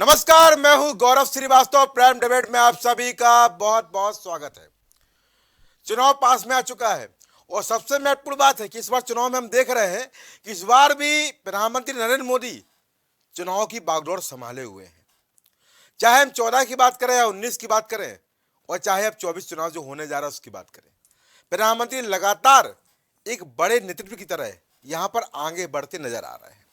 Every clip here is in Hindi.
नमस्कार, मैं हूं गौरव श्रीवास्तव। प्राइम डिबेट में आप सभी का बहुत बहुत स्वागत है। चुनाव पास में आ चुका है और सबसे महत्वपूर्ण बात है कि इस बार चुनाव में हम देख रहे हैं कि इस बार भी प्रधानमंत्री नरेंद्र मोदी चुनाव की बागडोर संभाले हुए हैं। चाहे हम 14 की बात करें या 19 की बात करें और चाहे अब 24 चुनाव जो होने जा रहा है उसकी बात करें, प्रधानमंत्री लगातार एक बड़े नेतृत्व की तरह यहां पर आगे बढ़ते नजर आ रहे हैं।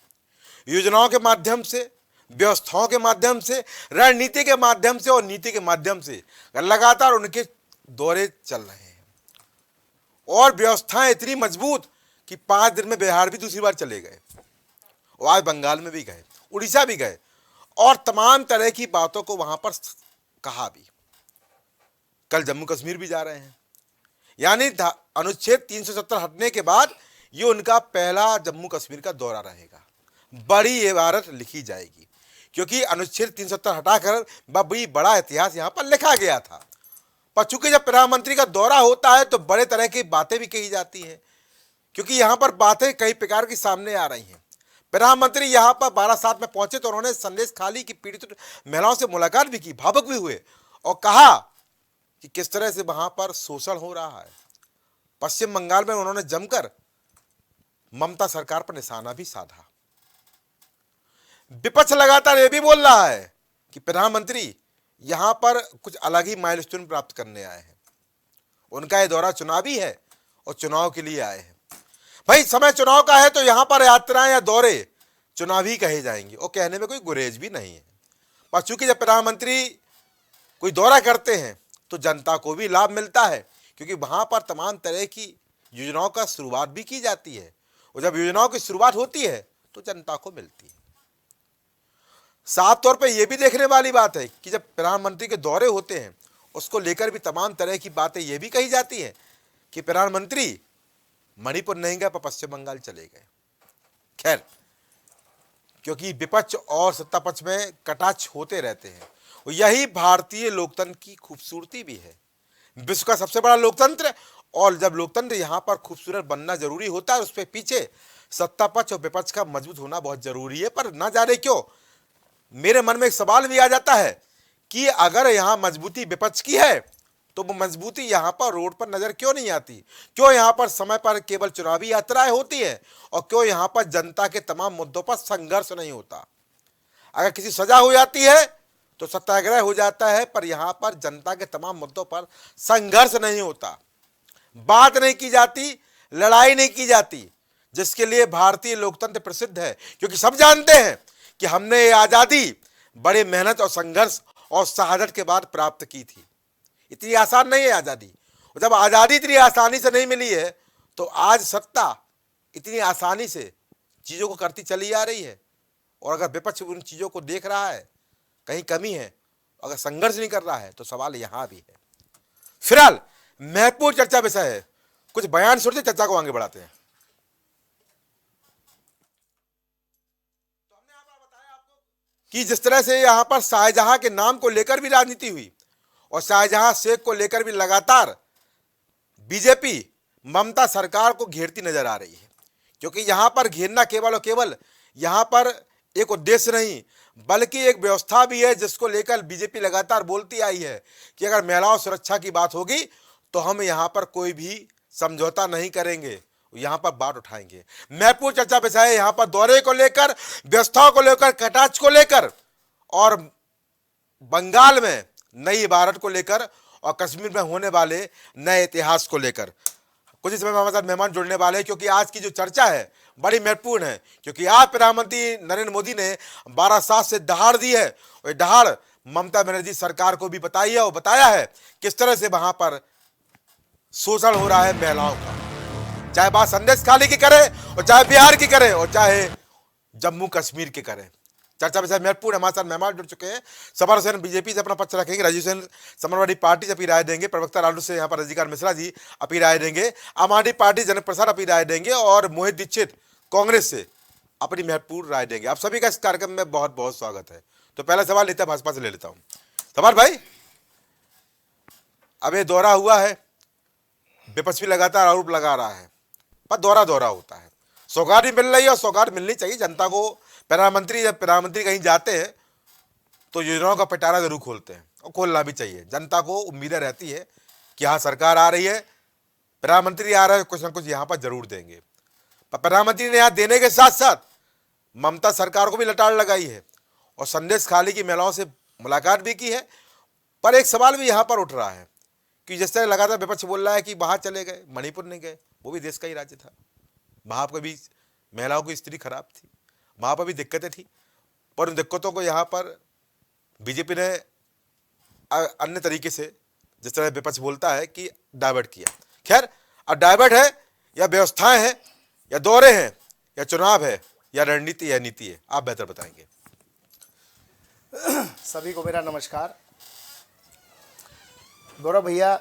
योजनाओं के माध्यम से, व्यवस्थाओं के माध्यम से, रणनीति के माध्यम से और नीति के माध्यम से लगातार उनके दौरे चल रहे हैं और व्यवस्थाएं इतनी मजबूत कि 5 दिन में बिहार भी दूसरी बार चले गए और आज बंगाल में भी गए, उड़ीसा भी गए और तमाम तरह की बातों को वहां पर कहा भी। कल जम्मू कश्मीर भी जा रहे हैं, यानी अनुच्छेद 370 हटने के बाद ये उनका पहला जम्मू कश्मीर का दौरा रहेगा। बड़ी इबारत लिखी जाएगी क्योंकि अनुच्छेद 370 हटाकर बड़ी बड़ा इतिहास यहां पर लिखा गया था। पर चूंकि जब प्रधानमंत्री का दौरा होता है तो बड़े तरह की बातें भी कही जाती हैं क्योंकि यहां पर बातें कई प्रकार की सामने आ रही हैं। प्रधानमंत्री यहां पर 12/7 में पहुंचे तो उन्होंने संदेश खाली की पीड़ित महिलाओं से मुलाकात भी की, भावुक भी हुए और कहा कि किस तरह से वहां पर शोषण हो रहा है। पश्चिम बंगाल में उन्होंने जमकर ममता सरकार पर निशाना भी साधा। विपक्ष लगातार यह भी बोल रहा है कि प्रधानमंत्री यहां पर कुछ अलग ही माइलस्टोन प्राप्त करने आए हैं। उनका यह दौरा चुनावी है और चुनाव के लिए आए हैं। भाई, समय चुनाव का है तो यहां पर यात्राएं या दौरे चुनावी कहे जाएंगे और कहने में कोई गुरेज भी नहीं है। पर चूंकि जब प्रधानमंत्री कोई दौरा करते हैं तो जनता को भी लाभ मिलता है क्योंकि वहां पर तमाम तरह की योजनाओं का शुरुआत भी की जाती है और जब योजनाओं की शुरुआत होती है तो जनता को मिलती है। साफ तौर पर यह भी देखने वाली बात है कि जब प्रधानमंत्री के दौरे होते हैं उसको लेकर भी तमाम तरह की बातें यह भी कही जाती हैं कि प्रधानमंत्री मणिपुर नहीं गए पर पश्चिम बंगाल चले गए। खैर, क्योंकि विपक्ष और सत्ता पक्ष में कटाक्ष होते रहते हैं और यही भारतीय लोकतंत्र की खूबसूरती भी है। विश्व का सबसे बड़ा लोकतंत्र, और जब लोकतंत्र यहां पर खूबसूरत बनना जरूरी होता है उसके पीछे सत्ता पक्ष और विपक्ष का मजबूत होना बहुत जरूरी है। पर ना जाने क्यों मेरे मन में एक सवाल भी आ जाता है कि अगर यहां मजबूती विपक्ष की है तो वो मजबूती यहां पर रोड पर नजर क्यों नहीं आती? क्यों यहां पर समय पर केवल चुनावी यात्राएं होती है और क्यों यहां पर जनता के तमाम मुद्दों पर संघर्ष नहीं होता? अगर किसी सजा हो जाती है तो सत्याग्रह हो जाता है, पर यहां पर जनता के तमाम मुद्दों पर संघर्ष नहीं होता, बात नहीं की जाती, लड़ाई नहीं की जाती, जिसके लिए भारतीय लोकतंत्र प्रसिद्ध है। क्योंकि सब जानते हैं कि हमने ये आजादी बड़े मेहनत और संघर्ष और शहादत के बाद प्राप्त की थी। इतनी आसान नहीं है आजादी, और जब आजादी इतनी आसानी से नहीं मिली है तो आज सत्ता इतनी आसानी से चीजों को करती चली आ रही है। और अगर विपक्ष उन चीजों को देख रहा है कहीं कमी है, अगर संघर्ष नहीं कर रहा है तो सवाल यहां भी है। फिलहाल महत्वपूर्ण चर्चा विषय है, कुछ बयान सुनते चर्चा को आगे बढ़ाते हैं। कि जिस तरह से यहां पर शाहजहां के नाम को लेकर भी राजनीति हुई और शाहजहां शेख को लेकर भी लगातार बीजेपी ममता सरकार को घेरती नजर आ रही है। क्योंकि यहां पर घेरना केवल और केवल यहां पर एक उद्देश्य नहीं बल्कि एक व्यवस्था भी है जिसको लेकर बीजेपी लगातार बोलती आई है कि अगर महिलाओं सुरक्षा की बात होगी तो हम यहां पर कोई भी समझौता नहीं करेंगे, यहां पर बात उठाएंगे। महत्वपूर्ण चर्चा विषय है यहां पर दौरे को लेकर, व्यवस्थाओं को लेकर, कटाक्ष को लेकर और बंगाल में नई इबारत को लेकर और कश्मीर में होने वाले नए इतिहास को लेकर। कुछ इस समय हमारे साथ मेहमान जुड़ने वाले हैं क्योंकि आज की जो चर्चा है बड़ी महत्वपूर्ण है। क्योंकि आज प्रधानमंत्री नरेंद्र मोदी ने 12/7 से दहाड़ दी है और दहाड़ ममता बनर्जी सरकार को भी बताई है और बताया है किस तरह से वहां पर शोषण हो रहा है महिलाओं का। चाहे बात संदेश खाली की करे और चाहे बिहार की करे और चाहे जम्मू कश्मीर की करे। चर्चा विषय महत्वपूर्ण। हमारे साथ मेहमान जुड़ चुके हैं। समर हुसैन बीजेपी से अपना पक्ष रखेंगे, राजीव हुसैन समाजवादी पार्टी से अपनी राय देंगे, प्रवक्ता राजू से यहाँ पर रजनीकांत मिश्रा जी अपनी राय देंगे, आम आदमी पार्टी जनक प्रसाद अपनी राय देंगे और मोहित दीक्षित कांग्रेस से अपनी महत्वपूर्ण राय देंगे। आप सभी का इस कार्यक्रम में बहुत बहुत स्वागत है। तो पहला सवाल लेता भाजपा से ले लेता हूँ। सवाल भाई, अब ये दौरा हुआ है, विपक्ष भी लगातार आरोप लगा रहा है, पर दौरा दौरा होता है, सौगात भी मिल रही है और सौगात मिलनी चाहिए जनता को। प्रधानमंत्री जब प्रधानमंत्री कहीं जाते हैं तो योजनाओं का पिटारा जरूर खोलते हैं, और खोलना भी चाहिए। जनता को उम्मीदें रहती है कि हाँ सरकार आ रही है, प्रधानमंत्री आ रहा है, कुछ ना कुछ यहाँ पर जरूर देंगे। पर प्रधानमंत्री ने यहाँ देने के साथ साथ ममता सरकार को भी लताड़ लगाई है और संदेश खाली की महिलाओं से मुलाकात भी की है। पर एक सवाल भी यहाँ पर उठ रहा है कि जिस तरह लगातार विपक्ष बोल रहा है कि वहाँ चले गए, मणिपुर नहीं गए, वो भी देश का ही राज्य था, वहाँ पर भी महिलाओं की स्थिति खराब थी, वहाँ पर भी दिक्कतें थी, पर उन दिक्कतों को यहाँ पर बीजेपी ने अन्य तरीके से, जिस तरह विपक्ष बोलता है, कि डाइवर्ट किया। खैर, अब डाइवर्ट है या व्यवस्थाएं हैं या दौरे हैं या चुनाव है या रणनीति या नीति है, आप बेहतर बताएंगे। सभी को मेरा नमस्कार। गौरव भैया,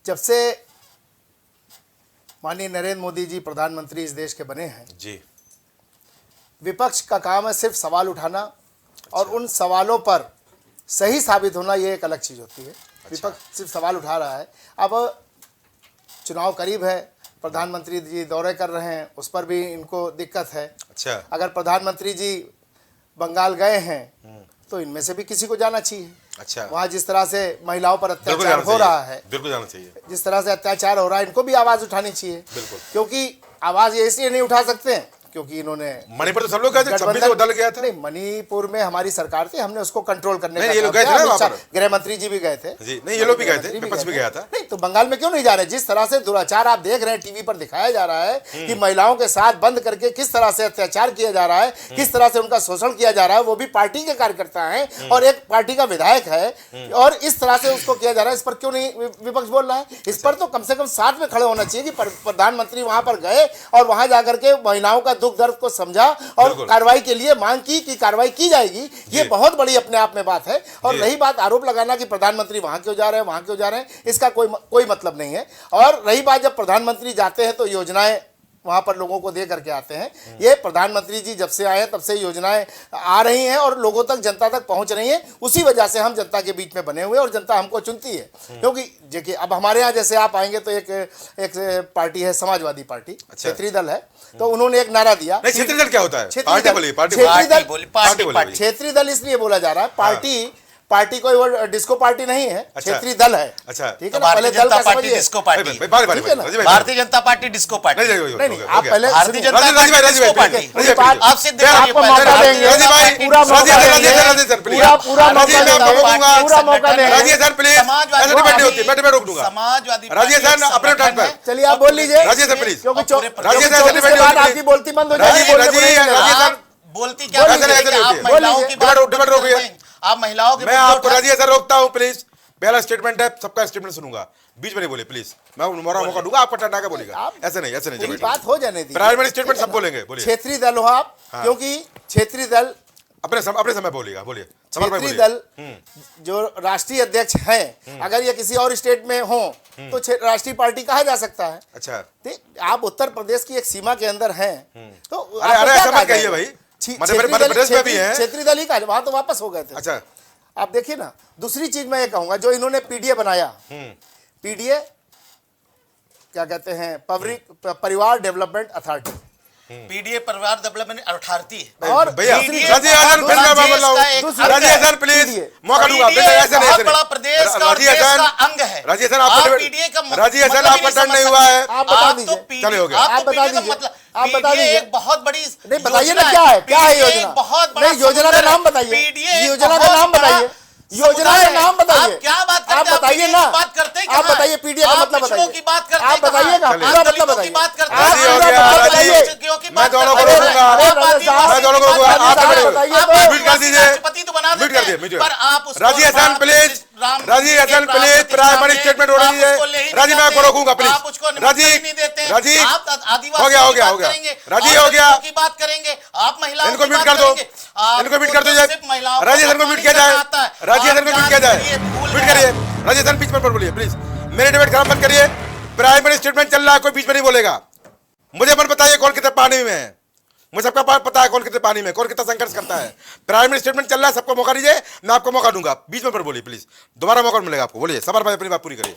जब से माननीय नरेंद्र मोदी जी प्रधानमंत्री इस देश के बने हैं जी, विपक्ष का काम है सिर्फ सवाल उठाना और उन सवालों पर सही साबित होना, ये एक अलग चीज़ होती है। विपक्ष सिर्फ सवाल उठा रहा है। अब चुनाव करीब है, प्रधानमंत्री जी दौरे कर रहे हैं, उस पर भी इनको दिक्कत है। अच्छा, अगर प्रधानमंत्री जी बंगाल गए हैं तो इनमें से भी किसी को जाना चाहिए। अच्छा, वहाँ जिस तरह से महिलाओं पर अत्याचार हो रहा है, बिल्कुल जाना चाहिए। जिस तरह से अत्याचार हो रहा है, इनको भी आवाज़ उठानी चाहिए। बिल्कुल, क्योंकि आवाज़ ये इसलिए नहीं उठा सकते हैं क्योंकि इन्होंने मणिपुर तो सब लोग गए थे, 26 को बदल गया था। नहीं, मणिपुर में हमारी सरकार थी, हमने उसको कंट्रोल करने का ये लोग काम गए थे ना वहाँ किया। पर? गृह मंत्री जी भी गए थे जी, नहीं ये लोग भी गए थे, विपक्ष भी गया था। नहीं तो बंगाल में क्यों नहीं जा रहे? जिस तरह से दुराचार आप देख रहे हैं, टीवी पर दिखाया जा रहा है कि महिलाओं के साथ बंद करके किस तरह से अत्याचार किया जा रहा है, किस तरह से उनका शोषण किया जा रहा है, वो भी पार्टी के कार्यकर्ता है और एक पार्टी का विधायक है, और इस तरह से उसको किया जा रहा है। इस पर क्यों नहीं विपक्ष बोल रहा है? इस पर तो कम से कम साथ में खड़े होना चाहिए कि प्रधानमंत्री वहां पर गए और वहां जाकर के महिलाओं का दुख दर्द को समझा और कार्रवाई के लिए मांग की कि कार्रवाई की जाएगी। ये बहुत बड़ी अपने आप में बात है। और रही बात आरोप लगाना कि प्रधानमंत्री वहां क्यों जा रहे हैं, वहां क्यों जा रहे हैं, इसका कोई मतलब नहीं है। और रही बात, जब प्रधानमंत्री जाते हैं तो योजनाएं वहां पर लोगों को दे करके आते हैं। ये प्रधानमंत्री जी जब से आए हैं तब से योजनाएं आ रही हैं और लोगों तक, जनता तक पहुंच रही हैं। उसी वजह से हम जनता के बीच में बने हुए और जनता हमको चुनती है। क्योंकि देखिए, अब हमारे यहाँ जैसे आप आएंगे तो एक पार्टी है समाजवादी पार्टी, क्षेत्रीय दल है, तो उन्होंने एक नारा दिया। क्षेत्रीय दल क्या होता है? क्षेत्रीय दल इसलिए बोला जा रहा है, पार्टी कोई वो डिस्को पार्टी नहीं है, क्षेत्रीय दल है। अच्छा, ठीक है ना? पहले दल का समझिए। Disco party, Bharatiya Janata party disco party नहीं, आप पहले भारतीय जनता पार्टी आपसे आपको मौका देंगे, पूरा मौका देंगे। चलिए आप बोल लीजिए, क्योंकि आपकी बोलती बंद हो जाएगी। बोलती क्या? आप महिलाओं मैं आपको राजी सर रोकता हूं, प्लीज। पहला स्टेटमेंट है, सबका स्टेटमेंट सुनूंगा, बीच में नहीं बोले प्लीज। मैं मौका दूंगा, आपको टंडा के बोलेगा। ऐसे नहीं बात हो जाने दी। प्राइमरी स्टेटमेंट सब बोलेंगे, बोलिए। क्षेत्रीय दल हो आप, क्योंकि क्षेत्रीय दल अपने समय बोलेगा, बोलिए। क्षेत्रीय दल जो राष्ट्रीय अध्यक्ष हैं, अगर ये किसी और स्टेट में हो तो राष्ट्रीय पार्टी कहा जा सकता है। अच्छा, आप उत्तर प्रदेश की एक सीमा के अंदर हैं, तो अरे ऐसा मत कहिए भाई, मध्य प्रदेश में भी है क्षेत्रीय दल ही का, वहां तो वापस हो गए थे। अच्छा, आप देखिए ना, दूसरी चीज मैं ये कहूंगा, जो इन्होंने पीडीए बनाया, पीडीए क्या कहते हैं, परिवार डेवलपमेंट अथॉरिटी, पीडीए परिवार डेवलपमेंट अथॉरिटी है। और भैया प्लीज मौका दूंगा, ऐसे नहीं, बहुत बड़ा प्रदेश का अंग है। राजीव सर, आपका टर्न नहीं हुआ है, आप बता दीजिए। चलिए हो गया, आप बता दीजिए, आप बता दीजिए। एक बहुत बड़ी, नहीं बताइए ना, क्या है योजना? बहुत बड़ा योजना का नाम बताइए, योजना का नाम बताइए, योजना का नाम बताइए। क्या बात करते हैं? आप बताइए ना, बात करते हैं, आप बताइए पीडीए का मतलब बताइए, की बात करते हैं, आप बताइएगा पूरा मतलब बताइए। बात करते मैं दोनों को रोकूंगा, मैं दोनों को रोकूंगा, आप म्यूट कर दीजिए, म्यूट कर दिए। राजी हसन प्लीज, राजी हसन प्लीज, प्राइमरी स्टेटमेंट हो रही है। राजी मैं आपको रोकूंगा प्लीज। राजी हो गया, राजी हो गया, बात करेंगे आप महिलाओं, इनको म्यूट कर दो, इनको म्यूट कर दो। राजी हसन को म्यूट किया जाए, राजी हसन को म्यूट किया जाए, म्यूट करिए। राजी हसन बीच में बोलिए प्लीज, मेरे डिबेट खराब मत करिए। प्राइमरी स्टेटमेंट चल रहा है, कोई बीच में नहीं बोलेगा। मुझे मत बताइए कौन कितने पानी में है, मुझे सबका पता है कौन कितने पानी में, कौन कितना संघर्ष करता है। प्राइमरी स्टेटमेंट चल रहा है, सबको मौका दीजिए, मैं आपको मौका दूंगा, बीच में बोलिए प्लीज, दोबारा मौका मिलेगा आपको। बोलिए, सबर भाई अपनी बात पूरी करिए।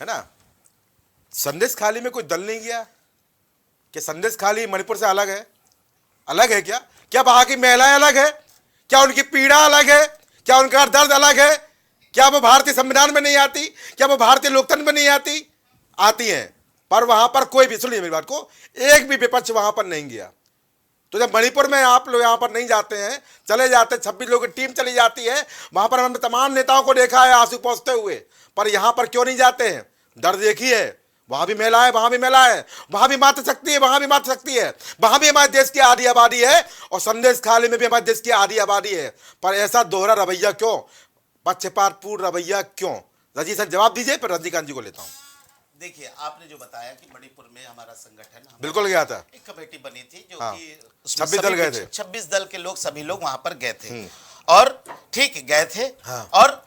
है ना। संदेश खाली में कोई दल नहीं गया कि संदेश खाली मणिपुर से अलग है? अलग है क्या? क्या वहां की महिलाएं अलग है? क्या उनकी पीड़ा अलग है? क्या उनका दर्द अलग है? क्या वो भारतीय संविधान में नहीं आती? क्या वो भारतीय लोकतंत्र में नहीं आती? आती हैं, पर वहां पर कोई भी, सुनिए मेरी बात को, एक भी विपक्ष वहां पर नहीं गया। तो जब मणिपुर में आप लोग यहां पर नहीं जाते हैं, चले जाते, 26 लोगों की टीम चली जाती है, वहां पर हमने तमाम नेताओं को देखा है आंसू पोंछते हुए, पर यहां पर क्यों नहीं जाते हैं? दर्द देखिए, वहां भी महिला है, वहां भी महिला है, वहां भी मातृशक्ति है, वहां भी मातृशक्ति है, वहां भी हमारे देश की आधी आबादी है, और संदेश खाली में भी हमारे देश की आधी आबादी है। पर ऐसा दोहरा रवैया क्यों, पक्षपातपूर्ण रवैया क्यों? रजी सर जवाब दीजिए, फिर रजनीकांत जी को लेता हूं। देखिए, आपने जो बताया कि मणिपुर में हमारा संगठन बिल्कुल गया था, एक कमेटी बनी थी जो हाँ, कि 26 दल गए थे, 26 दल के लोग, सभी लोग वहां पर गए थे और ठीक गए थे। हाँ। और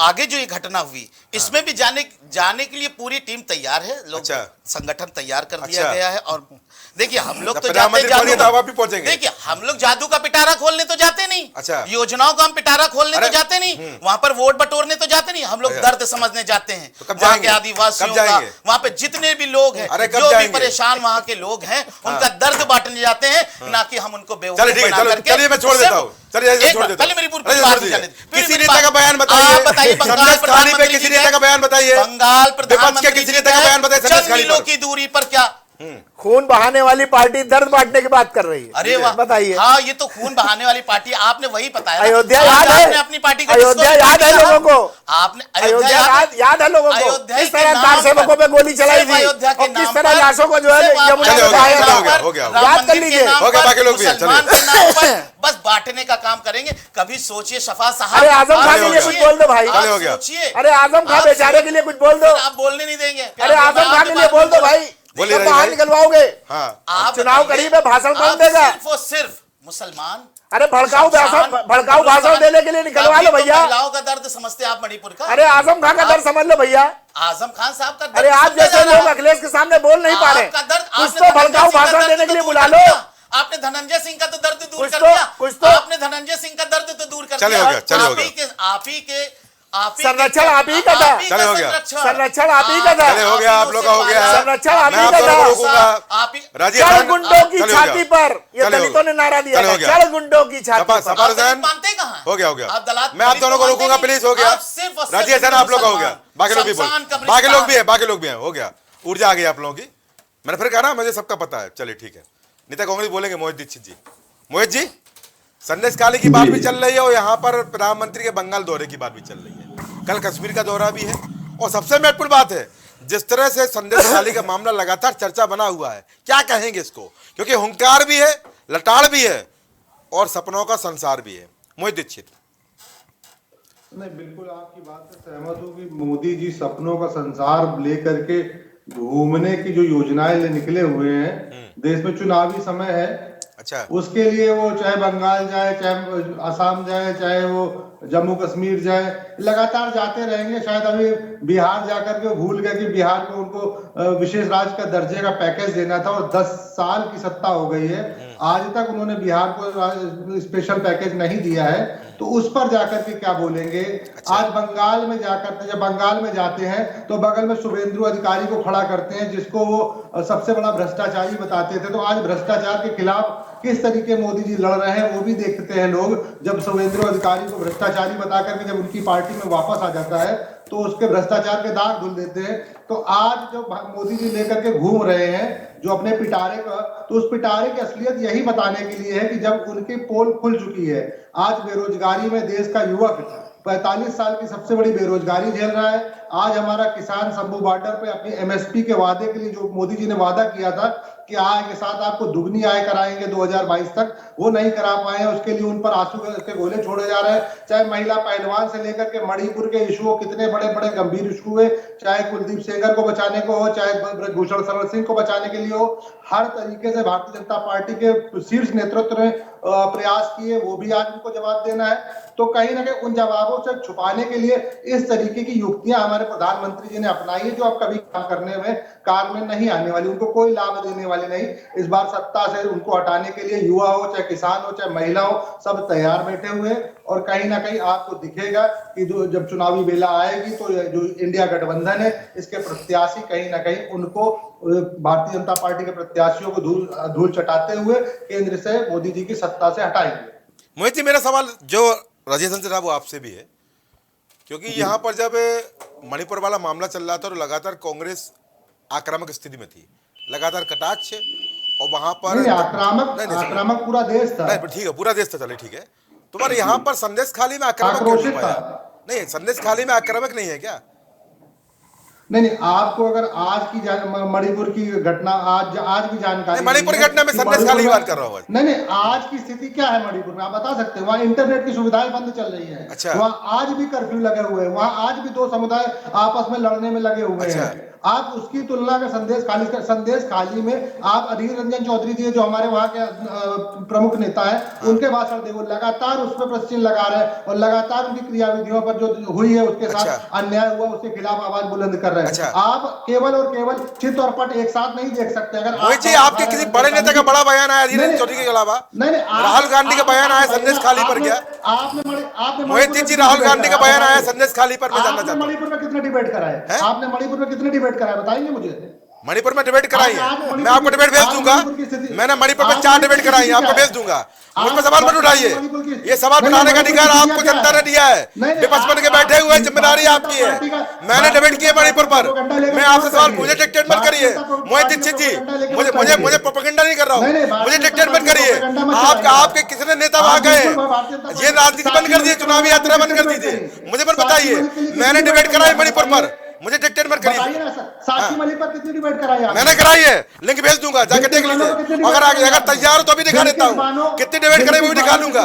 आगे जो ये घटना हुई, इसमें भी जाने के लिए पूरी टीम तैयार है, लोग अच्छा। संगठन तैयार कर दिया अच्छा। गया है। और देखिए, हम लोग तो प्रधानमंत्री जाते पहुंचे तो आप भी पहुंचेंगे। देखिए, हम लोग जादू का पिटारा खोलने तो जाते नहीं, अच्छा। योजनाओं का हम पिटारा खोलने अरे, तो जाते नहीं, वहां पर वोट बटोरने तो जाते नहीं, हम लोग अच्छा। दर्द समझने जाते हैं। तो कब वहां जाएंगे? के आदिवासियों कब का, जाएंगे? वहां पे जितने भी लोग हैं, अरे, कब जो भी जाएंगे? परेशान वहां के लोग हैं, उनका दर्द बांटने जाते हैं, ना कि हम उनको बेवकूफ चलिए ठीक है, बना करके। चलिए मैं छोड़ देता हूँ, चलिए छोड़ देता पहले हूँ। मेरी पूरी अरे, बात छोड़ नहीं दीजिए। जाने दी। किसी नेता का बयान बताइए, आप बताइए, बंगाल संदेश खाली पे प्रधानमंत्री किसी जी नेता का बयान बताइए, बंगाल विपक्ष के प्रधानमंत्री किसी जी नेता का के बयान बताइए संदेश चंद खाली मीलों पर। की दूरी पर क्या खून बहाने वाली पार्टी दर्द बांटने की बात कर रही है। अरे वाह, बताइए। हाँ, ये तो खून बहाने वाली पार्टी, आपने वही बताया ना। अयोध्या आज याद है? आपने अपनी पार्टी को अयोध्या डिस्को याद है पार्टी कहा। लोगों को? आपने अयोध्या याद है लोगों को? अयोध्या किस के तरह नाम कार सेवकों पर, पे गोली चलाई सिर्फ थी अयोध्या के और किस नाम तरह पर, लाशों को जो है सिर्फ यमुना चलिए, में बहाया चलिए, था। हो गया, हो गया, हो गया। राम याद कर मंदिर के लीजिए। नाम हो गया, पर, बाकी लोग भी हैं, मुसलमान चलिए। के नाम पर बस बांटने का काम करेंगे। कभी सोचिए शफा साहब, अरे आजम खान के लिए कुछ बोल दो भाई। चलिए, हो गया। सोचिए, अरे आजम खान आप बेचारे के लिए कुछ बोल दो। आप बोलने नहीं देंगे। अरे आजम खान के लिए बोल दो भाई, बोलिए तो राजीव बाहर भाई। निकलवाओगे। हाँ, आप चुनाव बताइए, करीब है, भाषण कौन आप देगा? सिर्फ और सिर्फ मुसलमान, अरे भड़काऊ भाषण देने के लिए निकलवा लो भैया। महिलाओं का दर्द समझते आप मणिपुर का। अरे आजम खान का दर्द समझ लो भैया। आजम खान साहब का दर्द अरे आप समझा जैसे जा रहा लोग है। अखिलेश के सामने बोल नहीं पा रहे, आपका दर्द, कुछ आपने तो भड़काऊ धनंजय सिंह का भाषण दर्द देने के लिए तो बुला दूर लो। कर दिया। आपने धनंजय सिंह का तो दर्द दूर कर दिया। कुछ तो आपने धनंजय सिंह का दर्द तो दूर कर चलिए, दिया। हो गया, चलिए, हो संरक्षण आप ही का था। चलिए, हो गया। संरक्षण आप ही का था। चलिए, हो गया, आप लोग का हो गया। संरक्षण आप मैं ही आप का दोनों को था। रोकूंगा। राजीव चढ़ खान, गुंडों की चलिए, हो छाती गया। पर, ये चलिए, हो दलितों गया। ने नारा दिया चलिए, था, हो गया। चढ़ गुंडों की छाती सपा- पर। सपा- मानते कहाँ हैं? हो गया, हो गया। आप दलाल मैं आप दोनों को मानते रोकूंगा, नहीं। प्लीज, हो गया। आप सिर्फ और सिर्फ राजीव सर, आप लोग का हो गया, मुसलमान, बाकी लोग भी बोल, शमशान, कब्रिस्तान। बाकी लोग भी है, बाकी लोग भी हैं, हो गया। ऊर्जा आ गई आप लोगों की। मैंने फिर कहा ना, मुझे सबका पता है। चलिए ठीक है, नेता कांग्रेस बोलेंगे मोहित दीक्षित जी। मोहित जी, संदेश काली की बात भी चल रही है और यहाँ पर प्रधानमंत्री के बंगाल दौरे की बात भी चल रही है, कल कश्मीर का दौरा भी है। और सबसे महत्वपूर्ण बात है, जिस तरह से संदेश काली का मामला लगातार चर्चा बना हुआ है, क्या कहेंगे इसको? क्योंकि हुंकार भी है, लटाड़ भी है और सपनों का संसार भी है। मोहित दीक्षित। नहीं, बिल्कुल आपकी बात से सहमत हूँ कि मोदी जी सपनों का संसार लेकर के घूमने की जो योजनाएं ले निकले हुए हैं। देश में चुनावी समय है, अच्छा, उसके लिए वो चाहे बंगाल जाए, चाहे असम जाए, चाहे वो जम्मू कश्मीर जाए, लगातार जाते रहेंगे। शायद अभी बिहार जाकर के वो भूल गए कि बिहार को उनको विशेष राज्य का दर्जे का पैकेज देना था और 10 साल की सत्ता हो गई है, आज तक उन्होंने बिहार को स्पेशल पैकेज नहीं दिया है। तो उस पर जाकर के क्या बोलेंगे? अच्छा। आज बंगाल में जाकर, जब बंगाल में जाते हैं तो बगल में शुभेंदु अधिकारी को खड़ा करते हैं, जिसको वो सबसे बड़ा भ्रष्टाचारी बताते थे। तो आज भ्रष्टाचार के खिलाफ किस तरीके मोदी जी लड़ रहे हैं वो भी देखते हैं लोग। जब शुभेंदु अधिकारी को भ्रष्टाचारी बता करके जब उनकी पार्टी में वापस आ जाता है तो उसके भ्रष्टाचार के दाग धुल देते हैं। तो आज जो मोदी जी लेकर के घूम रहे हैं जो अपने पिटारे का, तो उस पिटारे की असलियत यही बताने के लिए है कि जब उनकी पोल खुल चुकी है। आज बेरोजगारी में देश का युवक 45 साल की सबसे बड़ी बेरोजगारी झेल रहा है। आज हमारा किसान शंभू बॉर्डर पे अपनी एमएसपी के वादे के लिए जो मोदी जी ने वादा किया था कि आय के साथ आपको दुगनी आय कराएंगे 2022 तक, वो नहीं करा पाए। उसके लिए उन पर आंसू के गोले छोड़े जा रहे हैं। चाहे महिला पहलवान से लेकर के मणिपुर के इशू, कितने बड़े बड़े गंभीर इशू हुए, चाहे कुलदीप सेंगर को बचाने को हो, चाहे ब्रजभूषण शरण सिंह को बचाने के लिए हो, हर तरीके से भारतीय जनता पार्टी के शीर्ष नेतृत्व ने प्रयास किए, वो भी आज उनको जवाब देना है। तो कहीं ना कहीं उन जवाबों से छुपाने के लिए इस तरीके की युक्तियां हमारे प्रधानमंत्री जी ने अपनाई है, जो अब कभी काम करने में कार में नहीं आने वाली, उनको कोई लाभ देने वाली नहीं। इस बार सत्ता से उनको हटाने के लिए युवा हो, चाहे किसान हो, चाहे महिला हो, सब तैयार बैठे हुए। और कहीं ना कहीं आपको दिखेगा कि जब चुनावी बेला आएगी तो जो इंडिया गठबंधन है, इसके प्रत्याशी कहीं ना कहीं उनको, भारतीय जनता पार्टी के प्रत्याशियों को धूल चटाते हुए केंद्र से मोदी जी की सत्ता से हटाएंगे। मोहित जी, मेरा सवाल जो राजेश हंस साहब वो आपसे भी है, क्योंकि यहाँ पर जब मणिपुर वाला मामला चल रहा था तो लगातार कांग्रेस आक्रामक स्थिति में थी, लगातार कटाक्ष, और वहां पर नहीं, आक्रामक पूरा देश था। नहीं ठीक है, पूरा देश था, चले ठीक है। तुम्हारे यहाँ पर संदेश खाली में आक्रामक क्यों नहीं आक्रोशित पाया? था। नहीं, संदेश खाली में आक्रामक नहीं है क्या? नहीं, आपको अगर आज की मणिपुर की घटना आज भी जानकारी मणिपुर की घटना में संदेश खाली की बात कर रहा हूँ। नहीं, आज की स्थिति क्या है मणिपुर में आप बता सकते हैं? वहाँ इंटरनेट की सुविधाएं बंद चल रही है। अच्छा। वहाँ आज भी कर्फ्यू लगे हुए हैं, वहाँ आज भी दो समुदाय आपस में लड़ने में लगे हुए अच्छा। हैं। आप उसकी तुलना का संदेश खाली में आप अधीर रंजन चौधरी जी जो हमारे वहाँ के प्रमुख नेता है, उनके भाषण दे, वो लगातार उस पर प्रश्न लगा रहे हैं और लगातार उनकी क्रियाविधियों पर जो हुई है उसके साथ अन्याय हुआ उसके खिलाफ आवाज बुलंद कर रहे हैं। अच्छा। आप केवल और केवल चित और पट एक साथ नहीं देख सकते। अगर मोहित जी, आपके किसी बड़े नेता का बड़ा बयान आया अधीर रंजन चौधरी के अलावा? राहुल गांधी का बयान आया संदेश खाली पर क्या? मोहित जी, राहुल गांधी का बयान आया संदेश खाली पर, मैं जानना चाहता हूँ। मणिपुर में कितने डिबेट कराए आपने? मणिपुर में कितने डिबेट कराए बताएंगे मुझे? मणिपुर में डिबेट कराई है, मैं आपको डिबेट भेज दूंगा। मैंने मणिपुर में 4 डिबेट कराई है, आपको भेज दूंगा। मुझ पर सवाल मत उठाइए, ये सवाल उठाने का अधिकार आपको जनता ने दिया है, विपक्ष बन के बैठे हुए जिम्मेदारी आपकी है। मैंने डिबेट की है मणिपुर पर, मैं आपसे सवाल, मुझे डिक्टेट मत करिए मोहित दीक्षित जी, मुझे प्रोपेगेंडा नहीं कर रहा हूँ, मुझे डिक्टेट मत करिए। आपके कितने नेता वहां गए? ये राजनीति बंद कर दिए, चुनावी यात्रा बंद कर दीजिए, मुझे मत बताइए। मैंने डिबेट कराई मणिपुर पर, मुझे डिक्टेट मत करिए। साक्षी मलिक पर कितनी डिबेट कराई आपने? मैंने कराई है, लिंक भेज दूंगा, जाकर देख लीजिए। अगर तैयार हो तो भी दिखा देता हूँ, कितनी डिबेट कराई वो भी दिखा दूंगा।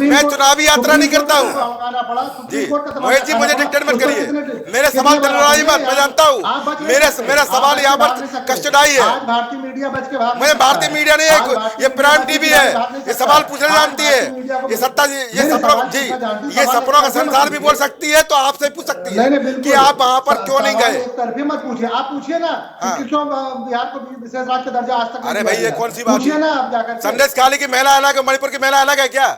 मैं चुनावी यात्रा नहीं करता हूँ जी। मोहित जी, मुझे डिक्टेट मत करिए, मेरे सवाल पर लड़ाई मत, मैं जानता हूँ मेरा सवाल यहाँ पर कष्टदायी है। भारतीय मीडिया बच के भाग मुझे भारतीय मीडिया नहीं है, ये प्राइम टीवी है, ये सवाल पूछना जानती है, ये सत्ता जी, ये सपनों का संसार भी बोल सकती है, तो आपसे पूछ सकती है कि आप वहां पर क्यों नहीं गए? तरफी मत पूछिए, आप पूछिए ना कि क्यों बिहार को विशेष राज्य का दर्जा आज तक? अरे भाई, ये कौन सी बात पूछिए ना आप जाकर। संदेश खाली की महिला अलग है, मणिपुर की महिला अलग है क्या?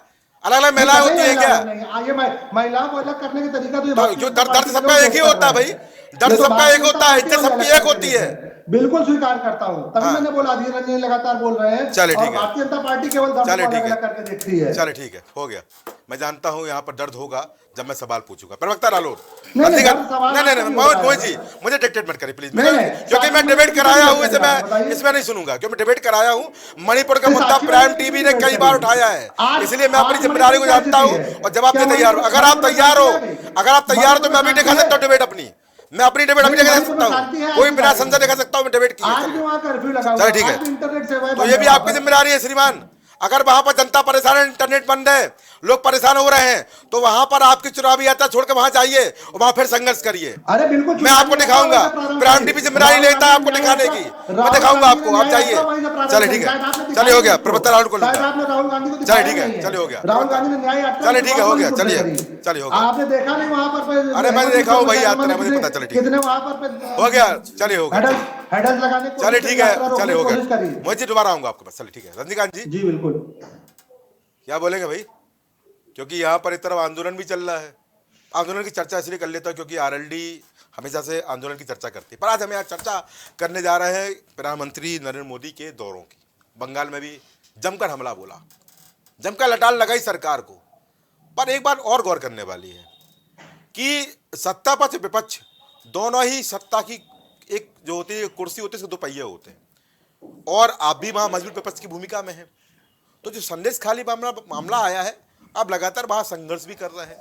अलग अलग महिलाएं होती है क्या? ये महिलाओं को अलग करने का तरीका तो क्यों? दर्द सबका एक ही होता है भाई, दर्द सबका एक होता है, इज्जत सबकी एक होती है। बिल्कुल स्वीकार करता हूँ, तभी मैंने बोला अधीर रंजन लगातार बोल रहे हैं। चले ठीक है, भारतीय जनता पार्टी केवल दर्द को अलग करके देखती है। चले ठीक है, हो गया। मैं जानता हूँ यहाँ पर दर्द होगा जब मैं सवाल पूछूंगा। प्रवक्ता रालोद, नहीं, मोहित जी, मुझे डिक्टेट मत करिए प्लीज, क्योंकि मैं डिबेट कराया हूँ, इसे मैं इसमें नहीं सुनूंगा, क्योंकि डिबेट कराया हूँ। मणिपुर का मुद्दा प्राइम टीवी ने कई बार उठाया है, इसलिए मैं अपनी जिम्मेदारी को जानता हूँ और जवाब देने तैयार हूँ। अगर आप तैयार हो तो मैं अभी दिखा सकता हूँ डिबेट अपनी, मैं अपनी डिबेट अभी दिखा सकता हूँ, कोई बिना संसद दिखा सकता हूँ मैं डिबेट की। चलो ठीक है, तो ये भी आपकी जिम्मेदारी है श्रीमान। अगर वहां पर जनता परेशान है, इंटरनेट बंद है, लोग परेशान हो रहे हैं, तो वहां पर आपकी चुनावी यात्रा छोड़कर वहां जाइए और वहां फिर संघर्ष करिए। अरे बिल्कुल, मैं आपको दिखाऊंगा, प्राइम टीवी जिम्मेदारी लेता है आपको दिखाने की, मैं दिखाऊंगा आपको, आप जाइए। चले ठीक है, चलिए हो गया। प्रवक्ता राहुल को राहुल गांधी को चले ठीक है, चलिए हो गया। राहुल गांधी ने न्याय यात्रा, चले ठीक है, हो गया, चलिए चलिए हो गया। आपने देखा नहीं वहां पर? अरे मैंने देखा हूँ भाई यात्रा, मुझे पता। चले ठीक कितने वहां पर हो गया, चलिए हो गया, हेडल्स लगाने, चले ठीक है, चले हो गया। मोहित जी दोबारा आऊंगा आपके पास, चले ठीक है। रजनीकांत जी, जी बिल्कुल, क्या बोलेंगे भाई? क्योंकि यहाँ पर एक तरफ आंदोलन भी चल रहा है। आंदोलन की चर्चा इसलिए कर लेता हूँ क्योंकि आरएलडी हमेशा से आंदोलन की चर्चा करती है, पर आज हम यहाँ चर्चा करने जा रहे हैं प्रधानमंत्री नरेंद्र मोदी के दौरों की। बंगाल में भी जमकर हमला बोला, जमकर लटाल लगाई सरकार को। पर एक बात और गौर करने वाली है कि सत्ता पक्ष विपक्ष दोनों ही सत्ता की एक जो होती है कुर्सी होती है, उसके 2 पहिए होते हैं, और आप भी वहाँ मजबूत विपक्ष की भूमिका में है। तो जो संदेश खाली मामला आया है, आप लगातार वहाँ संघर्ष भी कर रहे हैं,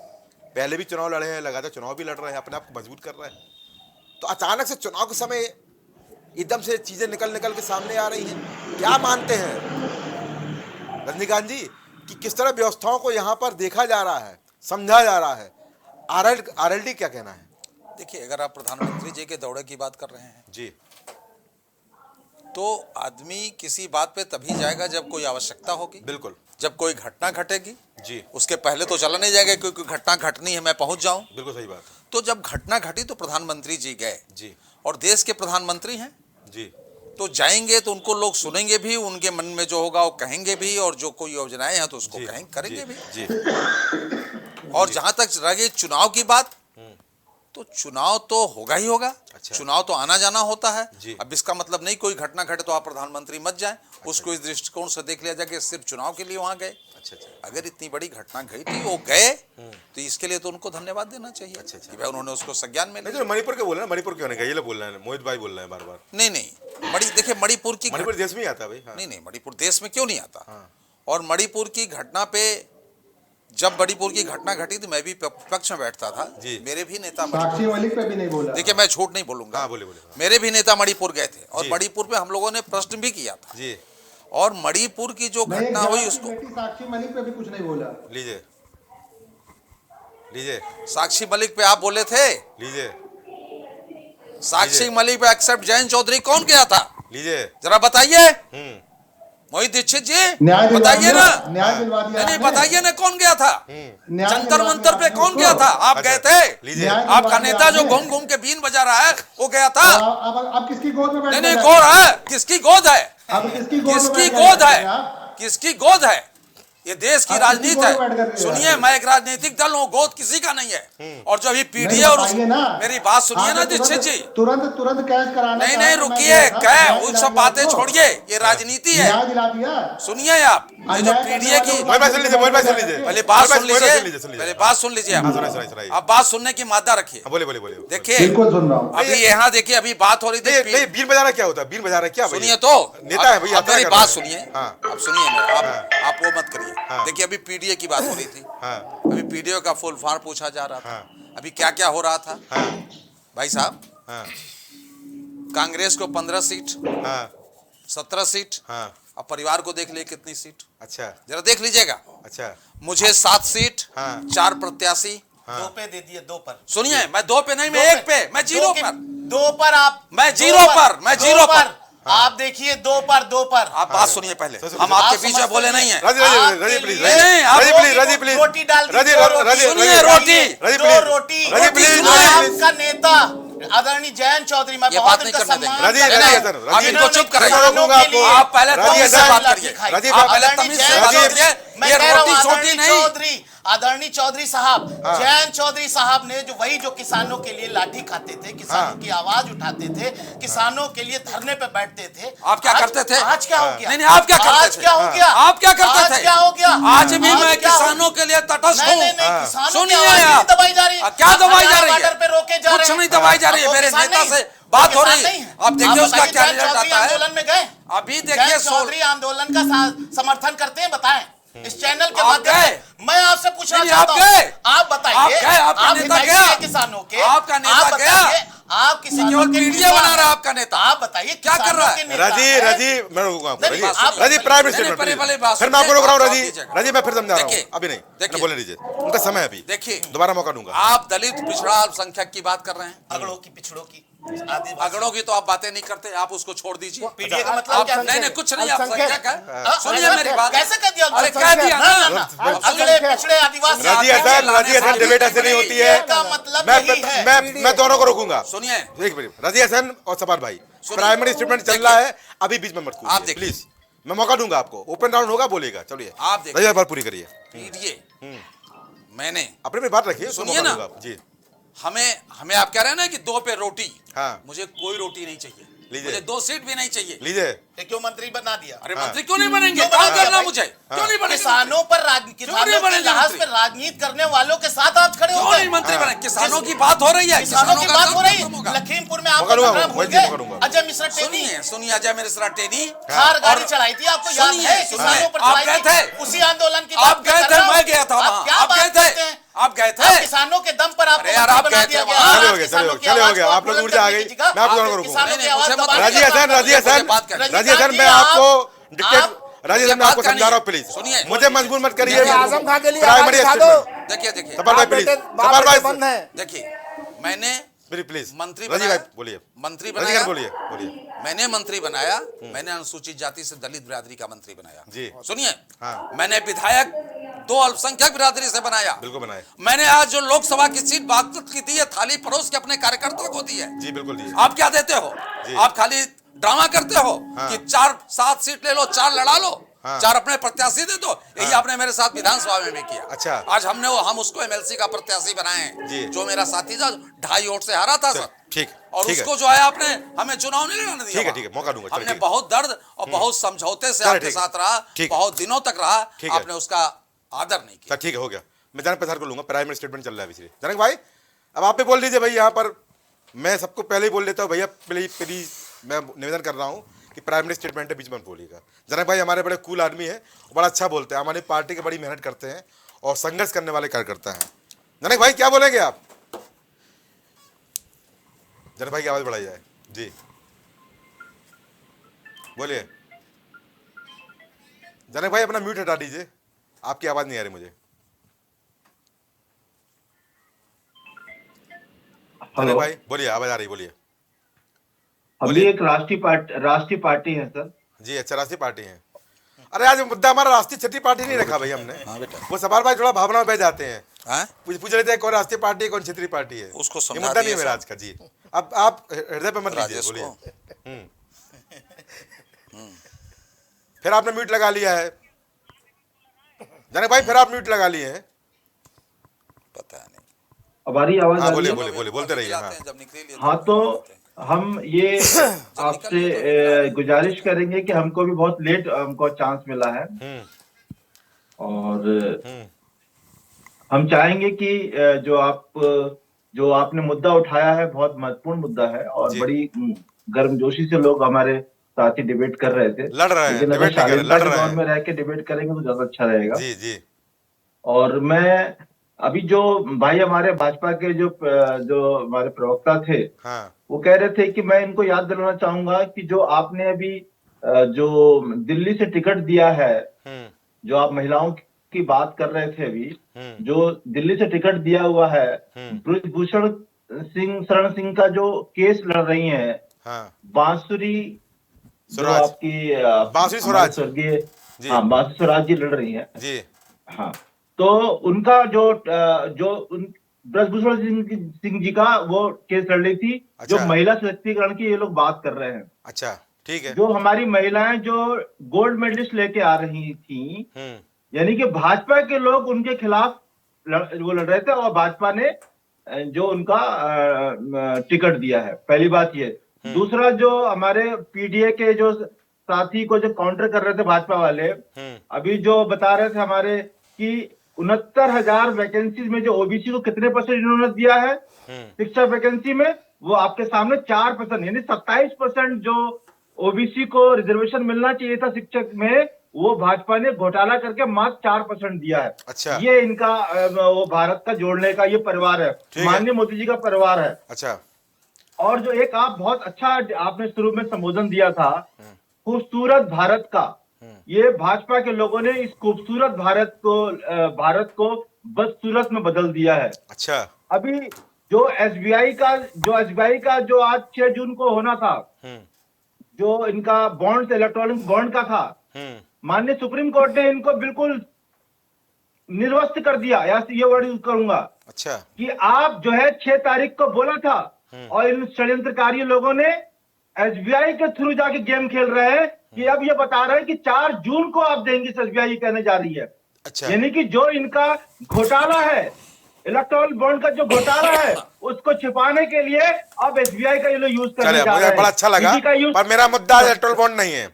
पहले भी चुनाव लड़े हैं, लगातार चुनाव भी लड़ रहे हैं, अपने आप को मजबूत कर रहे हैं। तो अचानक से चुनाव के समय एकदम से चीजें निकल के सामने आ रही हैं। क्या मानते हैं रजनीकांत जी कि किस तरह व्यवस्थाओं को यहाँ पर देखा जा रहा है, समझा जा रहा है? आरएलडी क्या कहना है? देखिए, अगर आप प्रधानमंत्री जी के दौरे की बात कर रहे हैं जी, तो आदमी किसी बात पे तभी जाएगा जब कोई आवश्यकता होगी, बिल्कुल, जब कोई घटना घटेगी जी, उसके पहले तो चला नहीं जाएगा, क्योंकि घटना घटनी है, मैं पहुंच जाऊं। बिल्कुल सही बात है। तो जब घटना घटी तो प्रधानमंत्री जी गए जी, और देश के प्रधानमंत्री हैं, जी, तो जाएंगे तो उनको लोग सुनेंगे भी, उनके मन में जो होगा वो कहेंगे भी, और जो कोई योजनाएं हैं तो उसको करेंगे भी। जी, और जहां तक रही चुनाव की बात, तो चुनाव तो होगा ही होगा। अच्छा। चुनाव तो आना जाना होता है। जी। अब इसका मतलब नहीं कोई घटना घटे तो आप प्रधानमंत्री मत जाएं, उसको इस दृष्टिकोण से देख लिया जाए कि सिर्फ चुनाव के लिए वहां गए। अच्छा अच्छा। अगर इतनी बड़ी घटना घटी वो गए तो इसके लिए तो उनको धन्यवाद देना चाहिए। अच्छा। कि भाई उन्होंने उसको संज्ञान में नहीं लिया। तो मणिपुर के बोल रहे हैं, मणिपुर क्यों नहीं गए, ये लोग बोल रहे हैं, मोहित भाई बोल रहे हैं बार बार। नहीं देखिए मणिपुर की मणिपुर देश में ही आता है भाई। हाँ। नहीं मणिपुर देश में क्यों नहीं आता। हाँ। और मणिपुर की घटना पे जब मणिपुर की घटना घटी तो मैं भी पक्ष में बैठता था। जी। मेरे भी नेता साक्षी मलिक पे भी नहीं बोला। देखिए मैं झूठ नहीं बोलूंगा। हाँ, बोले। हाँ। मेरे भी नेता मणिपुर गए थे और जी। मणिपुर पे हम लोगों ने प्रश्न भी किया था। जी और मणिपुर की जो नहीं, एक घटना हुई जवाब की उसको बेटी साक्षी मलिक पे भी कुछ नहीं बोला। लीजिए लीजिए साक्षी मलिक पे आप बोले थे। लीजिए साक्षी मलिक पे एक्सेप्ट जयंत चौधरी कौन गया था लीजिए। जरा बताइए। हम्म। मोहित दीक्षित जी न्याय दिलवा बताइए दिया, ना। न्याय दिलवा दिया नहीं आपने। बताइए ना कौन गया था। न्याय जंतर दिलवा मंतर दिया पे आपने कौन उसको। गया था। आप अच्छा, गए थे। लीजिए। न्याय आपका दिलवा नेता जो दिया घूम घूम के बीन बजा रहा है वो गया था। अब किसकी गोद में बैठ नहीं गए? गोद है। किसकी गोद है। अब किसकी गोद में किसकी बैठ गोद गए है। आप? किसकी गोद है। ये देश की आप राजनीति किसकी गोद में बैठ है। कर सुनिए रहे हैं? मैं एक राजनीतिक दल हूँ, गोद किसी का नहीं है। और जो अभी पीढ़ी नहीं है और बताइए ना। मेरी बात सुनिए आपने ना दीक्षित जी। तुरंत कैश कराना नहीं था, मैं रुकिए गया था, क्या न्याय वो दिला सब दिया बातें आपको। छोड़िए, ये राजनीति है। न्याय दिला दिया। सुनिए आप ये जो अन्याय पीढ़ी करने की वालों को मोहित भाई सुन लीजिए, मोहित भाई सुन लीजिए। पहले बात सुन मोहित भाई लीजिए। सुन पहले बात सुन लीजिए हाँ, आप। सुनाइए। आप बात सुनने की मादा रखिए। हाँ, बोले। देखिए बिल्कुल सुन रहा हूँ। अभी यहाँ देखिए अभी बात हो रही नहीं थी। नहीं, बीन बजाना क्या होता है, बीन बजाना क्या भाई? सुनिए तो नेता है भैया, अब मेरी बात सुनिए। हाँ अब सुनिए आप वो मत करिए। हाँ। देखिए अभी पीडीए की बात हो रही थी। हाँ अभी पीडीए का फुल फॉर्म पूछा जा रहा था। हाँ। अभी क्या क्या हो रहा था हाँ भाई साहब। हाँ कांग्रेस को 15 सीट, हाँ 17 सीट। हाँ। अब परिवार को देख लिए कितनी सीट, अच्छा जरा देख लीजिएगा। अच्छा। मुझे 7 सीट, हाँ। 4 प्रत्याशी। दो पे दे दिए, दो पर। सुनिए मैं 2 पे नहीं, मैं 1 पे, मैं 0 पर। दो पर आप। मैं दो 0 पर, मैं 0 पर। आप देखिए 2 पर। आप बात सुनिए पहले। सुनिए। हम आपके आप पीछे समझते बोले हैं। नहीं है। राजी प्लीज, नहीं, आप राजी प्लीज, रोटी डाल दी, राजी दो रोटी। सुनिए, रोटी। दो रोटी। राजी प्लीज, आपका नेता आदरणीय जयंत चौधरी, मैं ये बहुत बात नहीं इनका करने देंगे। सम्मान राजी करता राजी हूं। हसन, आप इनको चुप करें। आपको। आप पहले राजी तमीज से हसन, बात करिए। राजी आप पहले आदरणीय तमीज से जयंत बात चौधरी, करिए। मैं ये कह रहा हूं, रोटी छोटी नहीं। आदरणीय चौधरी साहब, जयंत चौधरी साहब ने जो वही जो किसानों के लिए लाठी खाते थे, किसानों की आवाज उठाते थे, किसानों के लिए धरने पे बैठते थे। आप क्या करते थे? आज क्या हो गया? नहीं, आप क्या करते आज थे? क्या हो गया? आप क्या करते थे? आज क्या हो गया? आज भी मैं क्या हो- किसानों के लिए तटस्थ नहीं, हूँ। नहीं, नहीं, किसानों की सुनिए आवाज नहीं आप। दबाई जा रही है। क्या दबाई जा रही है? बॉर्डर पे रोके जा रहे कुछ हैं। नहीं दबाई जा रही है। अब वो मेरे किसान नेता नहीं, से वो बात हो किसान रही है। नहीं है। आप देखिए उसका बताइए, क्या जयंत रिजल्ट चौधरी आता है। आंदोलन में गए। अभी देखिए जयंत चौधरी आंदोलन का समर्थन करते हैं, बताएं इस चैनल के आप माध्यम गए? से। मैं आपसे पूछना नहीं, चाहता आप हूं, गए? आप बताइए। आप गए? आपका आप नेता हितैषी गया? हैं किसानों के। आपका नेता आप गया? बताइए, आप किसानों केवल के मीडिया नेता बना रहा है हैं। आपका नेता। आप बताइए क्या कर रहा है? किसानों के नेता राजी हैं। राजी मैं रोकूंगा आपको। नहीं, राजी आप- राजी प्राइम नहीं, मिनिस्टर पहले- पहले बात फिर मैं आपको रोक रहा हूँ। सुनिए, राजी आप दीजिएगा। राजी मैं फिर समझा रहा हूँ। देखिए, अभी नहीं देखिए। बोलने दीजिए, उनका समय है अभी। देखिए दोबारा मौका दूंगा। आप दलित पिछड़ा अल्पसंख्यक की बात कर रहे हैं। अगड़ों की, पिछड़ों की, आदिवासी। अगड़ों की तो आप बातें नहीं करते, आप उसको छोड़ दीजिए। पीडीए का मतलब आप क्या? नहीं कुछ नहीं, आप अल्पसंख्यक। संख्यक है। हाँ, सुनिए मेरी बात। कैसे कह दिया? अरे कह दिया ना, ना, ना। ना। अगले पिछड़े आदिवासी। राजी हसन डिबेट ऐसे नहीं होती है। का मतलब यही है। मैं दोनों को रोकूंगा। सुनिए एक मिनट, राजी हसन और सपार भाई, सुनिए। प्राइमरी स्टेटमेंट चल देखिए। रहा है, अभी बीच में मत आप कूदिए देखिए। प्लीज। मैं मौका दूंगा आपको, ओपन राउंड होगा, बोलेगा। चलिए आप देखिए। राजी बात पूरी करिए। पीडीए मैंने अपने पे बात रखिए, सुनिए मौका ना। दूंगा आप। जी हमें आप कह रहे हैं ना कि 2 पे रोटी। हाँ। मुझे कोई रोटी नहीं चाहिए। लीजिए। मुझे 2 सीट भी नहीं चाहिए। लीजिए। ये क्यों मंत्री बना दिया? अरे हाँ। मंत्री क्यों नहीं बनेंगे? क्यों काम बनेंगे करना भाई? मुझे क्यों नहीं बनेंगे? किसानों पर किसानों के बनेंगे लिहाज मंत्री? पे राजनीति करने वालों के साथ आप खड़े हो क्यों गए। नहीं मंत्री हाँ। बने? किसानों की बात हो रही है। किसानों की का बात काम हो रही खत्म होगा। है। लखीमपुर में आप मौका दूंगा, प्रोग्राम भूल मैं जी मौका गए। दूंगा। अजय मिश्रा टेनी सुनिए अजय मिश्रा टेनी थार गाड़ी और- चढ़ाई थी, आपको याद सुनिए, है? सुनिए, किसानों पर आप चढ़ाई गए थी। थे? उसी आंदोलन की आप बात गए कर थे, रहा हूं। मैं गया था आप वहाँ। क्या आप बात गए थे? करते हैं? आप गए आप थे? किसानों के दम पर आपको अरे यार, मंत्री आप बना गए थे दिया वहाँ। गया। चले आज हो गए, किसानों चले की हो गए, आवाज को आप लोग बुलंद ऊर्जा आ करने गई। की जगह मैं आपको दोनों को आप रोकूंगा। किसानों की नहीं, आवाज मुझे मत दबाने राजी का हसन काम राजी करते हैं। हसन बात करिए। राजी हसन, मैं आप- आपको डिक्टेट राजी हसन मैं बात आपको करनी समझा रहा है। हूँ प्लीज। सुनिए। मुझे मजबूर मत करिए। देखिए, आजम खां के लिए प्राइमरी आवाज उठा स्टेटमेंट। दो। देखिए सपार भाई प्लीज, सपार भाई बंद है। देखिए मैंने प्लीज मंत्री राजी बनाया। भाई बोलिए। मंत्री राजी बनाया। हसन बोलिए बोलिए। मैंने मंत्री बनाया। मैंने अनुसूचित जाति से दलित बिरादरी का मंत्री बनाया। जी। सुनिए हाँ। मैंने विधायक 2 अल्पसंख्यक बिरादरी से बनाया। बिल्कुल बनाए। मैंने आज जो लोकसभा की सीट बागपत की दी है, थाली परोस के अपने कार्यकर्ताओं को दी है। जी बिल्कुल दिए। आप क्या देते हो? जी। आप खाली ड्रामा करते हो हाँ। कि 4-7 सीट ले लो, 4 लड़ा लो। हाँ। 4 अपने प्रत्याशी दे दो। यही आपने मेरे साथ विधानसभा में भी किया। अच्छा। आज हम उसको एमएलसी का प्रत्याशी बनाए हैं, जी। जो मेरा साथी था 2.5 वोट से हारा था सर। ठीक, और ठीक है। उसको जो है आपने हमें चुनाव नहीं लड़ने दिया। ठीक है, ठीक है, मौका दूंगा, चलो, हमने ठीक है। बहुत दर्द और बहुत समझौते से चलो, आपके ठीक है। साथ रहा, ठीक। बहुत दिनों तक रहा, ठीक है। आपने उसका आदर नहीं किया। सर ठीक है, हो गया। मैं जनक प्रसाद को लूंगा, प्राइमरी स्टेटमेंट चल रहा है इसलिए। जनक भाई अब आप भी बोल दीजिए भाई। यहाँ पर मैं सबको पहले ही बोल देता हूँ भैया, प्लीज मैं निवेदन कर रहा हूँ कि प्राइमरी स्टेटमेंट के बीच में मत बोलिएगा। जनक भाई हमारे बड़े कूल आदमी है, बड़ा अच्छा बोलते हैं, हमारी पार्टी की बड़ी मेहनत करते हैं और संघर्ष करने वाले कार्यकर्ता हैं। जनक भाई क्या बोलेंगे आप? जनक भाई की आवाज बढ़ाई जाए जी, बोलिए। जनक भाई अपना म्यूट हटा दीजिए, आपकी आवाज नहीं आ रही मुझे। जनक भाई बोलिए, आवाज आ रही, बोलिए। अभी एक राष्ट्रीय पार्टी है सर। जी अच्छा, राष्ट्रीय पार्टी है। अरे आज मुद्दा हमारा राष्ट्रीय छठी पार्टी नहीं रखा भाई हमने। हाँ बेटा। वो सवाल भाई थोड़ा भावना में बह जाते हैं, हाँ? पूछ लेते हैं कौन राष्ट्रीय पार्टी है कौन क्षेत्रीय पार्टी है। उसको ये समझा मुद्दा नहीं दिए है मेरा सर। आज का। जी अब आप हृदय पे मत लीजिए, राजेश बोलिए। को। फिर आपने म्यूट लगा लिया है जनक भाई, फिर आप म्यूट लगा लिए हैं। पता नहीं। अब आ रही आवाज हाँ आ रही बोलिए है? बोलिए बोलिए, बोलते रहिए। हाँ जब निकले लिए हाँ तो हम ये आपसे गुजारिश करेंगे कि हमको भी बहुत लेट हमको चांस मिला है, और हम चाहेंगे कि जो आपने मुद्दा उठाया है बहुत महत्वपूर्ण मुद्दा है, और जी। बड़ी गर्मजोशी से लोग हमारे साथ ही डिबेट कर रहे थे, लड़ रहे हैं, लेकिन अगर डिबेट नहीं कर रहे, शालीनता लड़ के रहे दौर हैं। में रह के डिबेट करेंगे तो ज्यादा अच्छा रहेगा। जी जी और मैं अभी जो भाई हमारे भाजपा के जो हमारे प्रवक्ता थे, हाँ वो कह रहे थे कि मैं इनको याद दिलाना चाहूंगा कि जो आपने अभी जो दिल्ली से टिकट दिया है, जो आप महिलाओं की बात कर रहे थे अभी, जो दिल्ली से टिकट दिया हुआ है, ब्रजभूषण शरण सिंह का जो केस लड़ रही हैं, हाँ बांसुरी जो स्वराज, आपकी बांसुरी स्वराज। स्वर्गीय, जी। हाँ बांसुरी स्वराज जी लड़ रही हैं। जी हाँ, तो उनका जो ब्रजभूषण सिंह जी का वो केस लड़ रही थी। अच्छा। जो महिला सशक्तिकरण की ये लोग बात कर रहे हैं, अच्छा ठीक है। जो हमारी महिलाएं जो गोल्ड मेडलिस्ट लेके आ रही थी, यानी कि भाजपा के लोग उनके खिलाफ वो लड़ रहे थे, और भाजपा ने जो उनका टिकट दिया है। पहली बात ये। दूसरा, जो हमारे पीडीए के जो साथी को जो काउंटर कर रहे थे भाजपा वाले, अभी जो बता रहे थे हमारे कि 69,000 वैकेंसी में जो ओबीसी को कितने % इन्होंने दिया है शिक्षक वैकेंसी में, वो आपके सामने 4%, यानी 27% जो ओबीसी को रिजर्वेशन मिलना चाहिए था शिक्षक में, वो भाजपा ने घोटाला करके मात्र 4% दिया है। अच्छा। ये इनका वो भारत का जोड़ने का ये परिवार है, माननीय मोदी जी का परिवार है। अच्छा। और जो एक आप बहुत अच्छा आपने शुरू में संबोधन दिया था, खूबसूरत भारत का, ये भाजपा के लोगों ने इस खूबसूरत भारत को बदसूरत में बदल दिया है। अच्छा। अभी जो एसबीआई का जो आज 6 जून को होना था, जो इनका बॉन्ड इलेक्ट्रॉनिक बॉन्ड का था, माननीय सुप्रीम कोर्ट ने इनको बिल्कुल निर्वस्त कर दिया, या ये वर्ड यूज करूंगा। अच्छा। कि आप जो है 6 तारीख को बोला था, और इन षड्यंत्रकारी लोगों ने एसबीआई के थ्रू जाके गेम खेल रहे हैं कि अब ये बता रहे हैं कि 4 जून को आप देंगे, एसबीआई कहने जा रही है। अच्छा। यानी कि जो इनका घोटाला है, इलेक्ट्रॉनिक बॉन्ड का जो घोटाला है, उसको छिपाने के लिए अब एसबीआई का ये लोग यूज करने चलिए जा रहे मुझे हैं। बड़ा अच्छा लगा, इसी का यूज पर मेरा मुद्दा इलेक्ट्रल बॉन्ड नहीं है।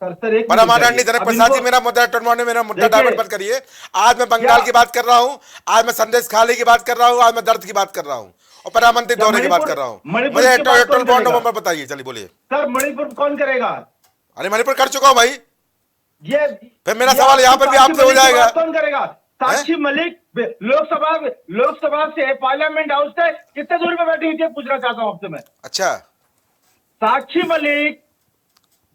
सर एक पर आदरणीय जनक प्रसाद जी, मेरा मुद्दा इलेक्ट्रल बॉन्ड है, मेरा मुद्दा डाइवर्ट मत करिए। आज मैं बंगाल की बात कर रहा हूँ, आज मैं संदेश खाली की बात कर रहा हूँ, आज मैं दर्द की बात कर रहा हूँ, और प्रधानमंत्री दौरे की बात कर रहा हूँ। मुझे इलेक्ट्रल बॉन्ड नंबर बताइए, चलिए बोलिए। सर मणिपुर कौन करेगा? अरे मणिपुर कर चुका हूँ भाई, ये फिर मेरा सवाल यहाँ पर भी आपसे हो जाएगा। कौन करेगा? साक्षी मलिक लोकसभा से पार्लियामेंट हाउस से कितने दूरी पे बैठी हुई थी, पूछना चाहता हूँ आपसे मैं। अच्छा। साक्षी मलिक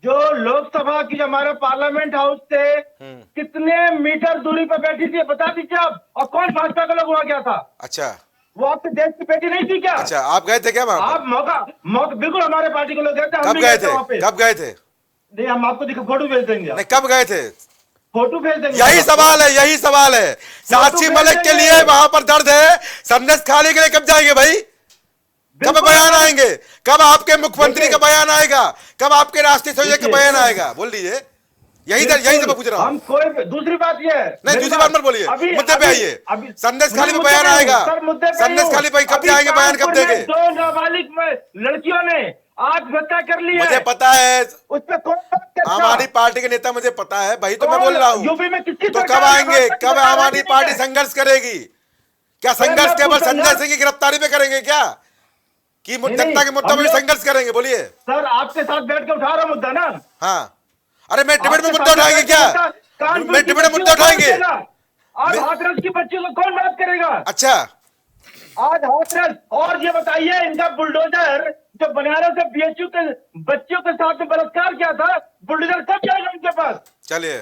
जो लोकसभा की हमारे पार्लियामेंट हाउस से कितने मीटर दूरी पे बैठी थी, बता दीजिए आप। और कौन भाजपा का लोग वहां गया था? अच्छा। वो आपके देश की बेटी नहीं थी क्या? अच्छा, आप गए थे क्या वहां पर? आप मौका बिल्कुल हमारे पार्टी के लोग गए थे। हम कब भी गए थे? वहां पे। कब गए थे? नहीं, हम आपको दिखा, फोटो भेज देंगे। नहीं, कब गए थे? फोटो भेज देंगे। यही सवाल है, यही सवाल है। साक्षी मलिक के लिए वहां पर दर्द है, संदेश खाली के लिए कब जाएंगे भाई? कब बयान आएंगे? कब आपके मुख्यमंत्री का बयान आएगा? कब आपके राष्ट्रीय संयोजक का बयान आएगा? बोल दीजिए। यही से मैं पूछ रहा हूँ। हम कोई दूसरी बात ये है, नहीं, दूसरी बात मत बोलिए, मुद्दे पे आइए। संदेश खाली में बयान आएगा, संदेश खाली पे कब जाएंगे, बयान कब देंगे? 2 नाबालिग लड़कियों ने आत्महत्या कर ली है, मुझे पता है, उस पर कौन बात करता? आम आदमी पार्टी के नेता, मुझे पता है भाई, तो मैं बोल रहा हूँ। यूपी में किसकी तो सरकार कब आएंगे, है? कब आम आदमी पार्टी संघर्ष करेगी? क्या संघर्ष मैं केवल पूछ रहा संजय सिंह की गिरफ्तारी पे करेंगे क्या, कि जनता के मुद्दों में संघर्ष करेंगे? बोलिए सर, आपके साथ बैठ के उठा रहा मुद्दा ना। हाँ, अरे मैं डिबेट में मुद्दा उठाएंगे क्या? मैं डिबेट में मुद्दा उठाएंगे? आज हाथरस की बच्ची को कौन बात करेगा? अच्छा, आज हाथरस, और ये बताइए, इनका बुलडोजर जो बनारस से बीएचयू के बच्चियों के साथ में बलात्कार किया था, बुलडोजर कब जाएगा उनके पास? चलिए,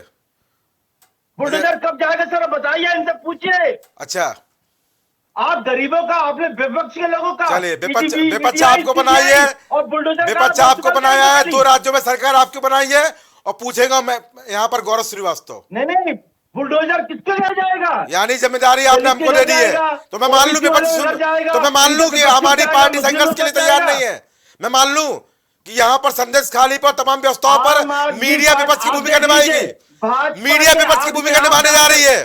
बुलडोजर कब जाएगा सर, बताइए, इनसे पूछिए। अच्छा, आप गरीबों का, आपने विपक्ष के लोगों का, चलिए, PTV, विपक्ष आपको बनाई है, और बुलडोजर विपक्ष आपको बनाया है, 2 राज्यों में सरकार आपकी बनाई है, और पूछेगा मैं यहाँ पर गौरव श्रीवास्तव। नहीं, बुलडोजर किसके घर जाएगा? यानी जिम्मेदारी आपने हमको दे दी है, तो मैं मान लूं तो मैं मान लूं कि हमारी पार्टी संघर्ष के लिए तैयार नहीं है। मैं मान लूं कि यहाँ पर संदेश खाली पर तमाम व्यवस्थाओं पर मीडिया विपक्ष की भूमिका निभाएगी, मीडिया विपक्ष की भूमिका निभाने जा रही है।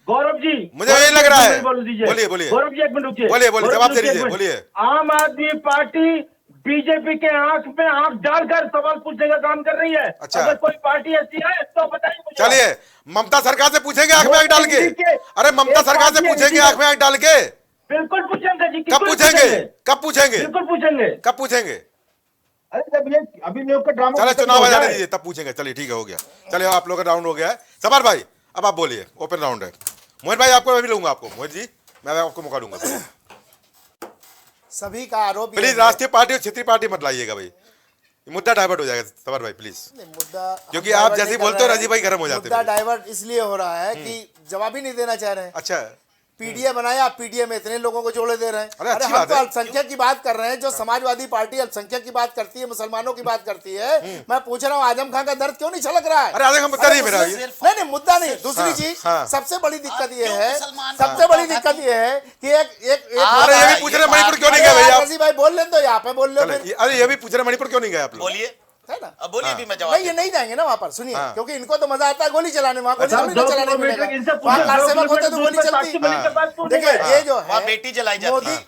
गौरव जी, मुझे यही लग रहा है। बोलिए गौरव जी, 1 मिनट रुकिए, बोलिए, जवाब दे दीजिए, बोलिए। आम आदमी पार्टी बीजेपी के आंख में आंख डालकर सवाल पूछने का काम कर रही है। अच्छा। अगर कोई पार्टी ऐसी है तो बताइए मुझे। चलिए, ममता सरकार से पूछेंगे आंख में आंख डाल के? अरे ममता सरकार से पूछेंगे आंख में आंख डाल के? बिल्कुल पूछेंगे जी। कब पूछेंगे? कब पूछेंगे? बिल्कुल पूछेंगे। कब पूछेंगे? अरे जब ये अभी लोग का ड्रामा, चले चुनाव आ जाने दीजिए, तब पूछेंगे। चलिए ठीक है, हो गया। चलिए, आप लोग का राउंड हो गया है। सवार भाई, अब आप बोलिए, ओपन राउंड है। मोहित भाई, आपको मैं भी लूंगा, आपको मोहित जी, मैं आपको मौका दूंगा। सभी का आरोप ये प्लीज है- राष्ट्रीय पार्टी और क्षेत्रीय पार्टी मत लाइएगा भाई, ये मुद्दा डाइवर्ट हो जाएगा। सवार भाई प्लीज, नहीं, मुद्दा क्योंकि हम आप डाइवर्ट जैसे ही नहीं कर बोलते हो, रहे राजीव भाई हैं। गर्म हो जाते मुद्दा हैं। डाइवर्ट इसलिए हो रहा है कि जवाब ही नहीं देना चाह रहे हैं। अच्छा, पीडीए बनाया, पीडीए में इतने लोगों को जोड़े दे रहे हैं। अरे अरे अच्छी हम बात तो है। अल्पसंख्यक की बात कर रहे हैं, जो समाजवादी पार्टी अल्पसंख्यक की बात करती है, मुसलमानों की बात करती है। मैं पूछ रहा हूँ, आजम खान का दर्द क्यों नहीं छलक रहा है? अरे आजम खान मुद्दा नहीं है मेरा ये। नहीं, मुद्दा नहीं। दूसरी हाँ, चीज, हाँ। सबसे बड़ी दिक्कत ये क्यों है, मुसलमान सबसे बड़ी दिक्कत ये है कि एक अरे ये भी पूछ रहे मणिपुर क्यों नहीं गए भैया आप? रजी भाई बोल लें तो यहाँ पे बोल लो फिर, चले, अरे ये भी पूछ रहे मणिपुर क्यों नहीं गए आप लोग? बोलिए, है ना? अब बोलिए, भी मैं जवाब नहीं, ये नहीं जाएंगे ना वहाँ पर। सुनिए, हाँ। क्योंकि इनको तो मजा आता है गोली चलाने, वहाँ गोली साहब, थोड़ी 2 ना चलाने किलोमीटर मिलेगा। इनसे वहाँ पूछो, कार 2 सेवक होते तो किलोमीटर गोली दूर पर चलती। साक्षी मिलने के बाद क्यों नहीं देखिए, गए? ये जो वहाँ है बेटी जलाई जाती मोदी है।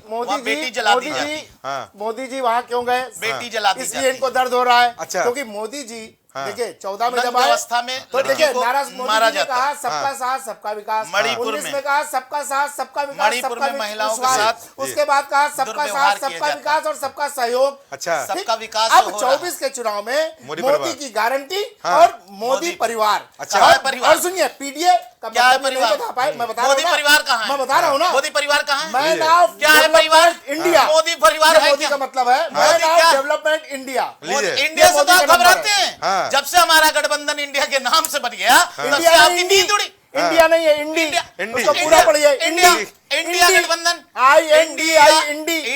वहाँ बेटी जी, जला दी मोदी जाती जी, है। हाँ। मोदी जी वहाँ क्यों गए? बेटी जला दी इसलिए जाती इनको दर्द हो रहा है। अच्छा। क्योंकि मोदी जी, हाँ। देखिए 14 में नंद जब आए व्यवस्था में तो लड़की देखिए, को नाराज मोदी मारा जी ने जाता कहा है। सबका साथ सबका विकास। मणिपुर 19 में में कहा सबका साथ सबका विकास, मणिपुर सबका में महिलाओं के विश्वास। साथ उसके बाद कहा सबका दुर्व्यवहार साथ किया सबका जाता विकास और सबका सहयोग। अच्छा, ठीक? सबका विकास अब हो रहा है। 24 के चुनाव में मोदी मोदी परिवार। की गारंटी हाँ। और मोदी मोदी परिवार। अच्छा। कहाँ है परिवार? और सुनिए, पीडीए का क्या है मतलब नहीं परिवार? बता पाए, मैं बता रहा मोदी हूं ना। परिवार कहाँ है? मैं बता रहा हूँ ना। मोदी परिवार कहाँ है? मैन ऑफ क्या है परिवार? इंडिया। मोदी परिवार ये है मोदी क्या? का मतलब है मैन मोदी ऑफ क्या? Development India. लीजिए। इंडिया से मोदी तो का आप नंबर घबराते है। हैं। हाँ। जब से हमारा गठबंधन इंडिया के नाम से बन गया, तब से इंडिया आपकी नहीं, नींद उड़ी। इंडिया नहीं है, इंडी। इंडी। उसको पूरा पढ़िए। इंडिया गठबंधन, INDI।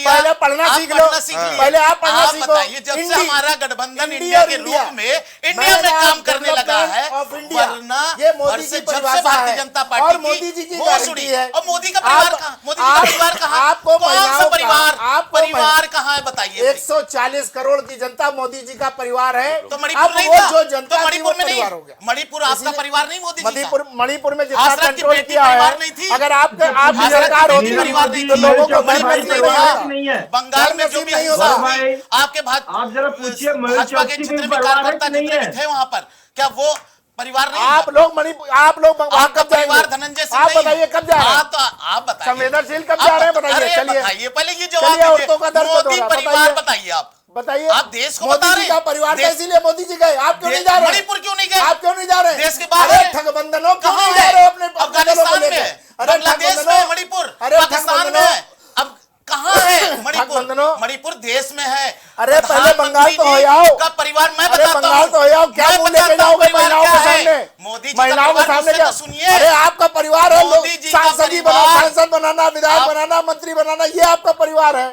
पहले पढ़ना आप सीख लो। पढ़ना सीख लिए। पहले आप पढ़ना आप सीखो। बताइए, जब से इंडी। हमारा गठबंधन इंडी इंडिया और के इंडिया। रूप में इंडिया में काम करने लगा है, ऑफ इंडिया। वरना ये मोदी और की से जब से परिभाषा भारतीय है। जनता और पार्टी मोदी जी की होश गारंटी उड़ी। है। और मोदी का परिवार आप- कहाँ? मोदी जी का परिवार कहाँ? आपको कौन सा महिलाओं का- परिवार? आपको परिवार कहाँ है बताइए? 140 करोड़ की जनता मोदी जी का परिवार है। तो मणिपुर अब नहीं वो था? जो जनता तो थी, मणिपुर वो में नहीं? परिवार हो गया। मणिपुर आपका इसीलिए- परिवार नहीं मोदी जी का? मणिपुर में जितना आसरा की कंट्रोल बेटी किया परिवार है, नहीं थी? अगर आपकी आसरा की सरकार बेटी होती परिवार नहीं तो थी? लोगों को भाई, घर भाई, नसीब भाई, नहीं भाई, होता। नहीं है। बंगाल में जो नसीब भी नहीं हिंसा होता। हुई, आपके आप जरा पूछिए, मयूर भाजपा के चौकसी जितने भी भी परिवार है कार्यकर्ता कि नहीं जितने है? भी थे वहां पर, क्या वो परिवार नहीं आप था? लोग मणिपुर, आप लोग वहाँ आपका कब जाएंगे? परिवार धनंजय सिंह आप नहीं है। बताइए कब जा रहे हैं? आप बताइए, संवेदनशील कब आप जा रहे हैं? बताइए, अरे चलिए। बताइए, पहले ये चलिए, जवाब औरतों का दीजिए। दर्द मोदी बताइए। परिवार बताइए आप। बताइए, आप देश को मोदी बता जी रहे का हैं। परिवार था, देश- इसीलिए मोदी जी गए। आप क्यों नहीं जा रहे? मणिपुर क्यों नहीं गए? आप क्यों नहीं जा रहे? देश के बाहर अरे है। ठगबंधनों क्यों कहाँ नहीं जा है? रहे हो अपने अफगानिस्तान में है, अरे बांग्लादेश में ठगबंधनों- है मणिपुर, अरे पाकिस्तान में ठगबंधनों- है। अब कहाँ है मणिपुर? ठगबंधनों- मणिपुर देश में है। अरे पहले बंगाल तो हो प्रधानमंत्री आओ। जी का परिवार मैं अरे बताता बंगाल हूँ। तो हो आओ। क्या मैं मुंह लेके बताता हूँ जाओगे परिवार महिलाओं के क्या है। सामने? मोदी जी का महिलाओं के परिवार सामने मुझसे क्या? तो सुनिए। अरे आपका परिवार है, लोग मोदी जी का सांसद ही बनाना, परिवार- सांसद बनाना, विधायक आप- बनाना, मंत्री बनाना, ये आपका परिवार है।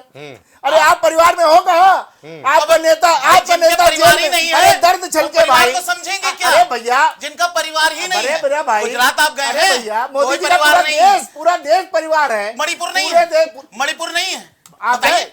अरे आप परिवार में हो कहाँ? आपका नेता, आपका जिनके नेता परिवार जेल ही में। नहीं अरे है, दर्द वो छलके परिवार भाई। को समझेंगे क्या? अरे भैया, जिनका परिवार ही नहीं अरे है। मेरा भाई, गुजरात आप गए अरे हैं? भैया, कोई मोदी जी का परिवार पूरा नहीं है। देश, पूरा देश परिवार है। मणिपुर नहीं पूरे है। देश- मणिपुर नहीं है। आप बताइए, गए?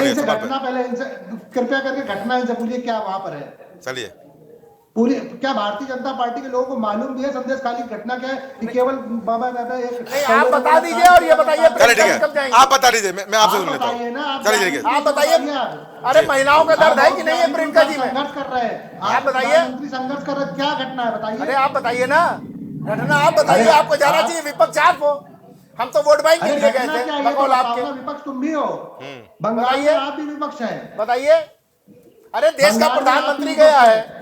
बोलिए इनसे सवाल पे घटना पहले इनसे कृपया करके घटना इनसे पूछिए क्या वहां पर है। चलिए। पूरी क्या भारतीय जनता पार्टी के लोगों को मालूम भी है संदेश खाली घटना क्या है कि केवल बाबा बाबा एक नहीं, आप बता दीजिए और ये बताइए चलिए ठीक कब है, जाएंगे? आप बता दीजिए, मैं आपसे सुन लेता बताइए ना, हूँ। चलिए ठीक है, आप बताइए। अरे महिलाओं का दर्द है कि नहीं है प्रियंका जी में? संघर्ष कर रहे हैं आप बताइए। प्रधानमंत्री संघर्ष कर रहे, क्या घटना है बताइए। अरे आप बताइए ना, घटना आप बताइए। अरे आपको जाना आप- चाहिए, विपक्ष आप हो, हम तो वोट बैंक के अरे लिए गए घटना थे क्या है, ये तो बकौल आपके। बताओ ना, विपक्ष तुम भी हो बंगाल में, बताइए। आप भी विपक्ष हैं। बताइए। अरे देश का बंगाल में प्रधानमंत्री आप भी गया विपक्ष है, हैं।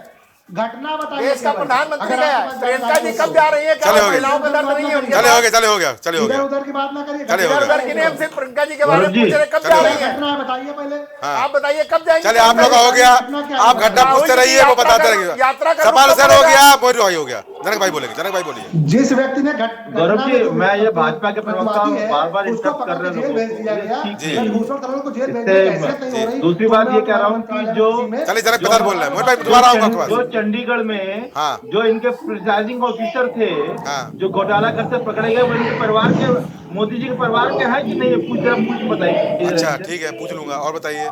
घटना बताइए देश का केवल। प्रधानमंत्री अगर गया आपके है। पास प्रियंका जानकारी जी हो कब जा रही है? क्या चले हो गए। महिलाओं का दर्द नहीं है उनके चले पास? हो गया, चले हो गया, चले हो इधर गया। उधर की बात ना करिए। चले हो इधर गया। उधर की नहीं, हम सिर्फ प्रियंका जी के बारे में गौरव जी, पूछ रहे हैं, कब चले जा हो रही गया। है? घटना है बताइए पहले। आप बताइए कब जाएंगे? चलिए आप लोग का हो गया, आप घटना राहुल पूछते जी रहिए, वो यात्रा बताते का- रहिए। यात्रा का सवाल रुख सर हो कब गया, मोदी भाई हो गया, जनक भाई बोलेंगे, जनक भाई बोलिए। जिस व्यक्ति ने गौरव जी, मैं ये भाजपा के प्रवक्ता प्रतिवादी है, बार-बार उसको इंटरप्ट पकड़ कर रहे के हैं जेल लोगों भेज को। दिया ये गया। ठीक जी। ब्रजभूषण शरण को जेल भेज इससे- दिया, कैसे नहीं हो रही? दूसरी बात ये कह रहा हूँ कि जो चलिए जनक प्रधान बोल रहे हैं, मोहन भाई दोबारा आऊंगा आपके जो पास। चंडीगढ़ में हाँ। जो इनके प्रिजाइडिंग ऑफिसर थे, हाँ। जो घोटाला करते पकड़े गए, वो इनके परिवार के, मोदी जी के परिवार के हैं कि नहीं? पूछ बताइए। अच्छा ठीक है, पूछ लूंगा, और बताइए।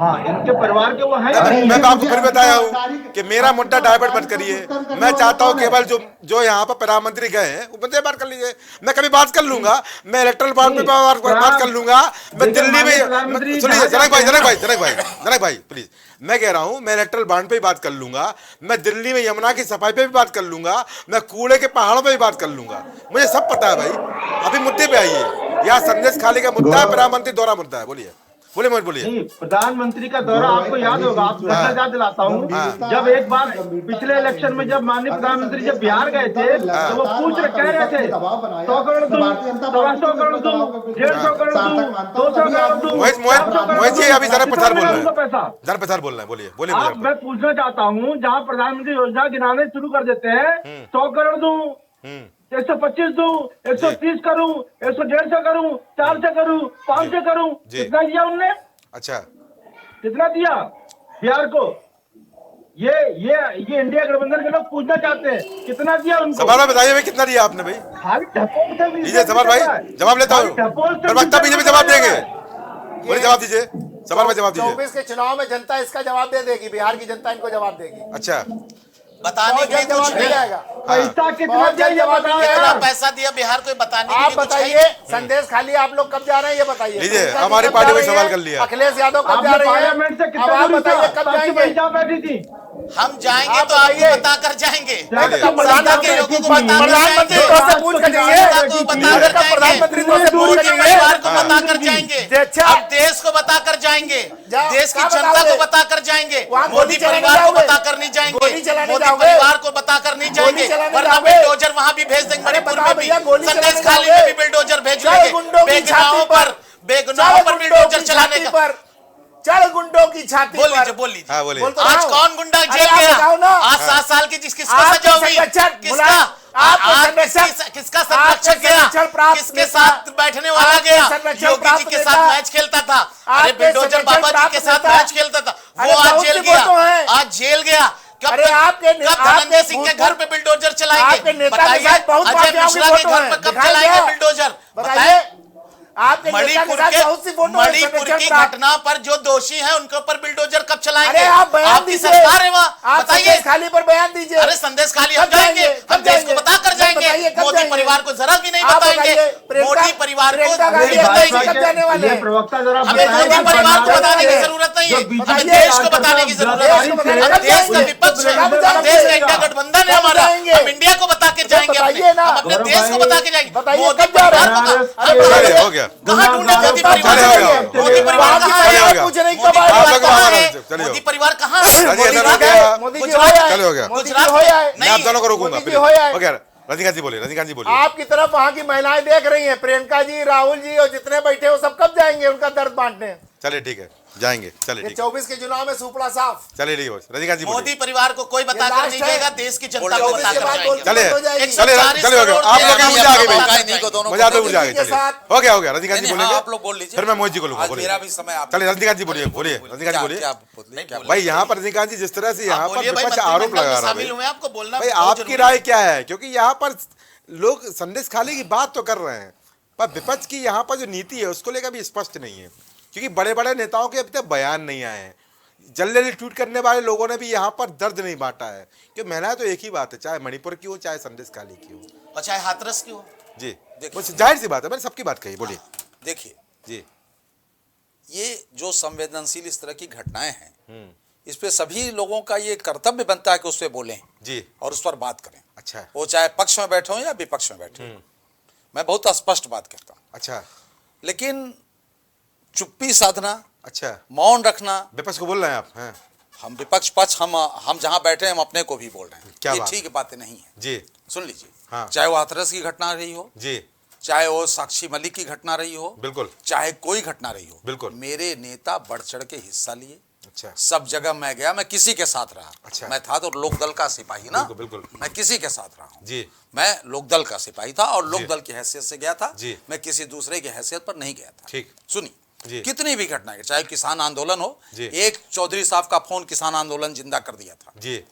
हाँ, इनके परिवार के वो हैं या मैं नहीं? मैं तो आपको मुझे फिर बताया अधिकारी- हूँ कि मेरा मुद्दा डाइवर्ट मत करिए। मैं चाहता हूँ केवल जो जो यहाँ पर प्रधानमंत्री गए हैं वो मुद्दे बात कर लीजिए। मैं कभी बात कर लूंगा, मैं इलेक्ट्रल बॉन्ड पे बात कर लूंगा, मैं दिल्ली में सुनिए जनक भाई, जनक भाई, जनक भाई, जनक भाई प्लीज, मैं कह रहा हूँ मैं इलेक्ट्रल बॉन्ड पे भी बात कर लूंगा, मैं दिल्ली में यमुना की सफाई पे भी बात कर लूंगा, मैं कूड़े के पहाड़ों पे भी बात कर लूंगा, मुझे सब पता है भाई। अभी मुद्दे पे आइए, यहाँ संदेश खाली का मुद्दा है, प्रधानमंत्री दौरा मुद्दा है। बोलिए बोलिए मोहित बोलिए। नहीं, प्रधानमंत्री का दौरा आपको याद होगा, आप घटना याद दिलाता हूँ। जब एक बार पिछले इलेक्शन में जब माननीय प्रधानमंत्री जब बिहार गए थे, तो वो कह रहे थे 100 करोड़ दूं, 125 करोड़ दूं, 150 करोड़ दूं, 200 करोड़ दूं। मोहित जी अभी जरा प्रचार बोल रहे हैं, पैसा जरा प्रचार बोल रहे हैं, बोलिए बोलिए आप, मुझे। मैं पूछना चाहता हूँ, जहाँ प्रधानमंत्री योजना गिनाने शुरू कर देते हैं, 100 करोड़ दूं, 125 दूं, 130 करूं, 150 करूं, 400 करूं, 500 करूं, जी। कितना दिया उनने? अच्छा कितना दिया बिहार को? ये इंडिया गठबंधन के लोग पूछना चाहते हैं, कितना दिया उनको? सवाल में बताइए भाई, कितना दिया आपने भाई? खाली ढपोल से भी लीजिए सवाल भाई, जवाब लेता हूँ, प्रवक्ता बीजेपी जवाब देंगे, बोलिए जवाब दीजिए, सवाल में जवाब दीजिए। 24 के चुनाव में जनता इसका जवाब दे देगी, बिहार की जनता इनको जवाब देगी। अच्छा बताने के लिए जवाब कुछ मिल नहीं। जाएगा। पैसा कितना बहुत दिया जल्द ये जवाब बताओ मिल कितना जाएगा। यार। पैसा दिया बिहार को, ये बताने के आप लिए कुछ है बताइए, नहीं। संदेश खाली आप लोग कब जा रहे हैं ये बताइए। लीजिए, प्रियंका जी हमारी कब पार्टी जा में रही सवाल है? कर लिया। अखिलेश यादव कब जा आपने रहे हैं? पार्लियामेंट से अब कितना आप दूरी था? बताइए कब सबसे जाएंगे? बड़ी जहाँ बैठी थी? हम जाएंगे आप तो आपको बताइए। बताकर जाएंगे, चलिए। जनता के लोगों को बताकर प्रधानमंत्री जाएंगे, तो से पूछ कर जाइए। जनता को बताकर अरे कब प्रधानमंत्री तो से पूछ मोदी कर जाइए। परिवार को बताकर जाएंगे, अच्छा। अब देश को बताकर जाएंगे, जाओ, देश की क्या जनता बताओगे? को बताकर जाएंगे, वहाँ मोदी गोली चलाने परिवार को जाओगे? बताकर नहीं जाएंगे, गोली चलाने मोदी जाओगे? परिवार को बताकर नहीं जाएंगे, चलाने वरना जाओगे? बिल्डोजर वहां भी भेज देंगे, अरे मणिपुर बताओ में भी भैया, गोली संदेश चलाने खाली जाओगे? में भी बिल्डोजर भेज चल देंगे, गुंडों की छाती पर, बेगुनाहों पर बिल्डोजर चलाने का। पर, चल गुंडों की छाती बोल पर। लीजिए, बोल लीजिए। हाँ बोलिए। बोल तो आज रहा हूं। कौन गुंडा अरे जेल आप गया? बताओ ना। आज 7 साल की किसको आपके सजा हुई? संरक्षक किसका? बुलाओ। आपके आज संरक्षक- किसका आपके संरक्षक गया? संरक्षण प्राप्त किसके नेता- साथ बैठने वाला आपके गया? संरक्षण योगी जी प्राप्त के नेता- साथ मैच खेलता था, अरे आपके बिल्डोजर संरक्षण बाबा जी के प्राप्त साथ नेता- मैच खेलता था, अरे वो आज बहुत जेल सी गया, फोटो हैं। आज जेल गया। कब अरे तक आपके धनंजय सिंह के भूतपूर्व- घर पे बिल्डोजर आपके चलाएंगे? नेता के बताइए, साथ बहुत अजय माफियाओं की मिश्रा के फोटो घर है। पे कब दिखाई चलाएंगे क्या? बिल्डोजर? बताइए। बताइए। आपके नेता के मणिपुर साथ के बहुत सी फोटो है, मणिपुर संरक्षण की प्राप्त। घटना पर जो दोषी हैं उनके ऊपर बिल्डोजर कब चलाएंगे? अरे आप बयान आपकी दीजिए। सरकार है वहाँ, आप बताइए। संदेश खाली पर बयान दीजिए। अरे संदेश खाली हम कब जाएंगे? जाएंगे, कब हम देश को जाएंगे? बताकर जाएंगे, बताइए, कब मोदी जाएंगे? परिवार को जरा भी नहीं आप बताएंगे, बताइए, प्रियंका- मोदी परिवार को प्रियंका गांधी नहीं बताइए, बताएंगे। कब जाने वाले ये हैं? प्रवक्ता जरा हमें बताएं मोदी कि परिवार को कर्नाटक बताने की के जरूरत नहीं जो है, बीजेपी हमें के देश को बताने की जरूरत है। जवाबदारी से- हम देश का विपक्ष है, कब हम देश का जाएंगे? इंडिया गठबंधन है कब हमारा, जाएंगे? हम इंडिया को बता के जाएंगे, बताइए ना। हम अपने गौरव देश को भाई, बता के जाएंगे। बताइए, मोदी कब जा रहे हैं? परिवार को चलिए, हो गया। कहाँ ढूंढे मोदी परिवार? चलिए, हो गया। मोदी परिवार बाकी कहाँ चलिए, हो है? गया। पूछ रही मोदी कब परिवार आएगा? आप लोग कहाँ आवाज है? दीजिए, चलिए। मोदी परिवार कहाँ है? राजी मोदी ऐसा परिवार हो गया। मोदी जी गुजरात- हो जाए। चलो, हो गया। मोदी जी गुजरात हो में- जाए। मैं आप दोनों को रोकूंगा, मोदी जी प्लीज। हो जाए। हो गया, रजनीकांत जी बोलिए, रजनीकांत जी बोलिए। आपकी तरफ वहाँ की महिलाएं देख रही हैं, प्रियंका जी, राहुल जी और जितने बैठे हो सब कब जाएंगे उनका दर्द बांटने? चलिए ठीक है, जाएंगे, चलिए ये ठीक है, 24 के चुनाव में सुपड़ा साफ। चलिए ठीक है, रजनीकांत जी मोदी बोलिए। परिवार को कोई बताकर लास्ट नहीं है। जाएगा, देश की जनता को 24 के बताकर बाद जाएंगे। बोलती चलिए, बंद हो जाएगी। चलिए, चलिए, हो गया। आप लोग की ऊर्जा आ गई मौका भाई, ही नहीं को दोनों मुझे आप लोग ऊर्जा आ गई, मोदी जी के चलिए। साथ- हो गया, हो गया, रजनीकांत जी नहीं, बोलेंगे, हाँ, आप लोग बोल लीजिए। फिर मैं मोहित जी को लूंगा, आज बोलिए। मेरा भी समय आप चलिए, रजनीकांत जी बोलिए, बोलिए, रजनीकांत जी बोलिए। क्या भाई यहाँ पर रजनीकांत जी जिस तरह से यहाँ पर बोलिए भाई, विपक्ष मंत्रिमंडल आरोप में लगा रहा शामिल है हुए, आपको बोलना भाई, बहुत आपकी जरूरी राय क्या है? क्योंकि यहाँ पर लोग संदेश खाली की बात तो कर रहे हैं, पर विपक्ष की यहाँ पर जो नीति है उसको लेकर भी स्पष्ट नहीं है, क्योंकि बड़े बड़े नेताओं के अभी तक बयान नहीं आए हैं। जल्दी ट्वीट करने वाले लोगों ने भी यहाँ पर दर्द नहीं बांटा है कि महिलाएं तो एक ही बात है, चाहे मणिपुर की हो चाहे संदेश खाली की हो और चाहे हाथरस की हो। जी। बस जाहिर सी बात है, मैंने सबकी बात कही, बोलिए। देखिए, जी। ये जो संवेदनशील इस तरह की घटनाएं हैं, इस पे सभी लोगों का ये कर्तव्य बनता है कि उस पे बोलें जी और उस पर बात करें। अच्छा। वो चाहे पक्ष में बैठे हो या विपक्ष में बैठे हो। मैं बहुत स्पष्ट बात करता हूँ। अच्छा। लेकिन चुप्पी साधना, अच्छा, मौन रखना, विपक्ष को बोल रहे हैं आप? हैं हम विपक्ष पक्ष हम जहां बैठे हैं हम अपने को भी बोल रहे हैं, क्या ये बात? ठीक बातें नहीं है। जी सुन लीजिए, हाँ। चाहे वो हाथरस की घटना रही हो, जी चाहे वो साक्षी मलिक की घटना रही हो, बिल्कुल चाहे कोई घटना रही हो, बिल्कुल। मेरे नेता बढ़ चढ़ के हिस्सा लिए। अच्छा। सब जगह मैं गया, मैं किसी के साथ रहा। अच्छा। मैं था तो लोकदल का सिपाही ना, बिल्कुल, बिल्कुल। मैं किसी के साथ रहा हूं। जी मैं लोकदल का सिपाही था और लोकदल की हैसियत से गया था। जी। मैं किसी दूसरे की हैसियत पर नहीं गया था। ठीक। सुनिए, जी। कितनी भी घटना है, चाहे किसान आंदोलन हो, जी। एक चौधरी साहब का फोन किसान आंदोलन जिंदा कर दिया था। जी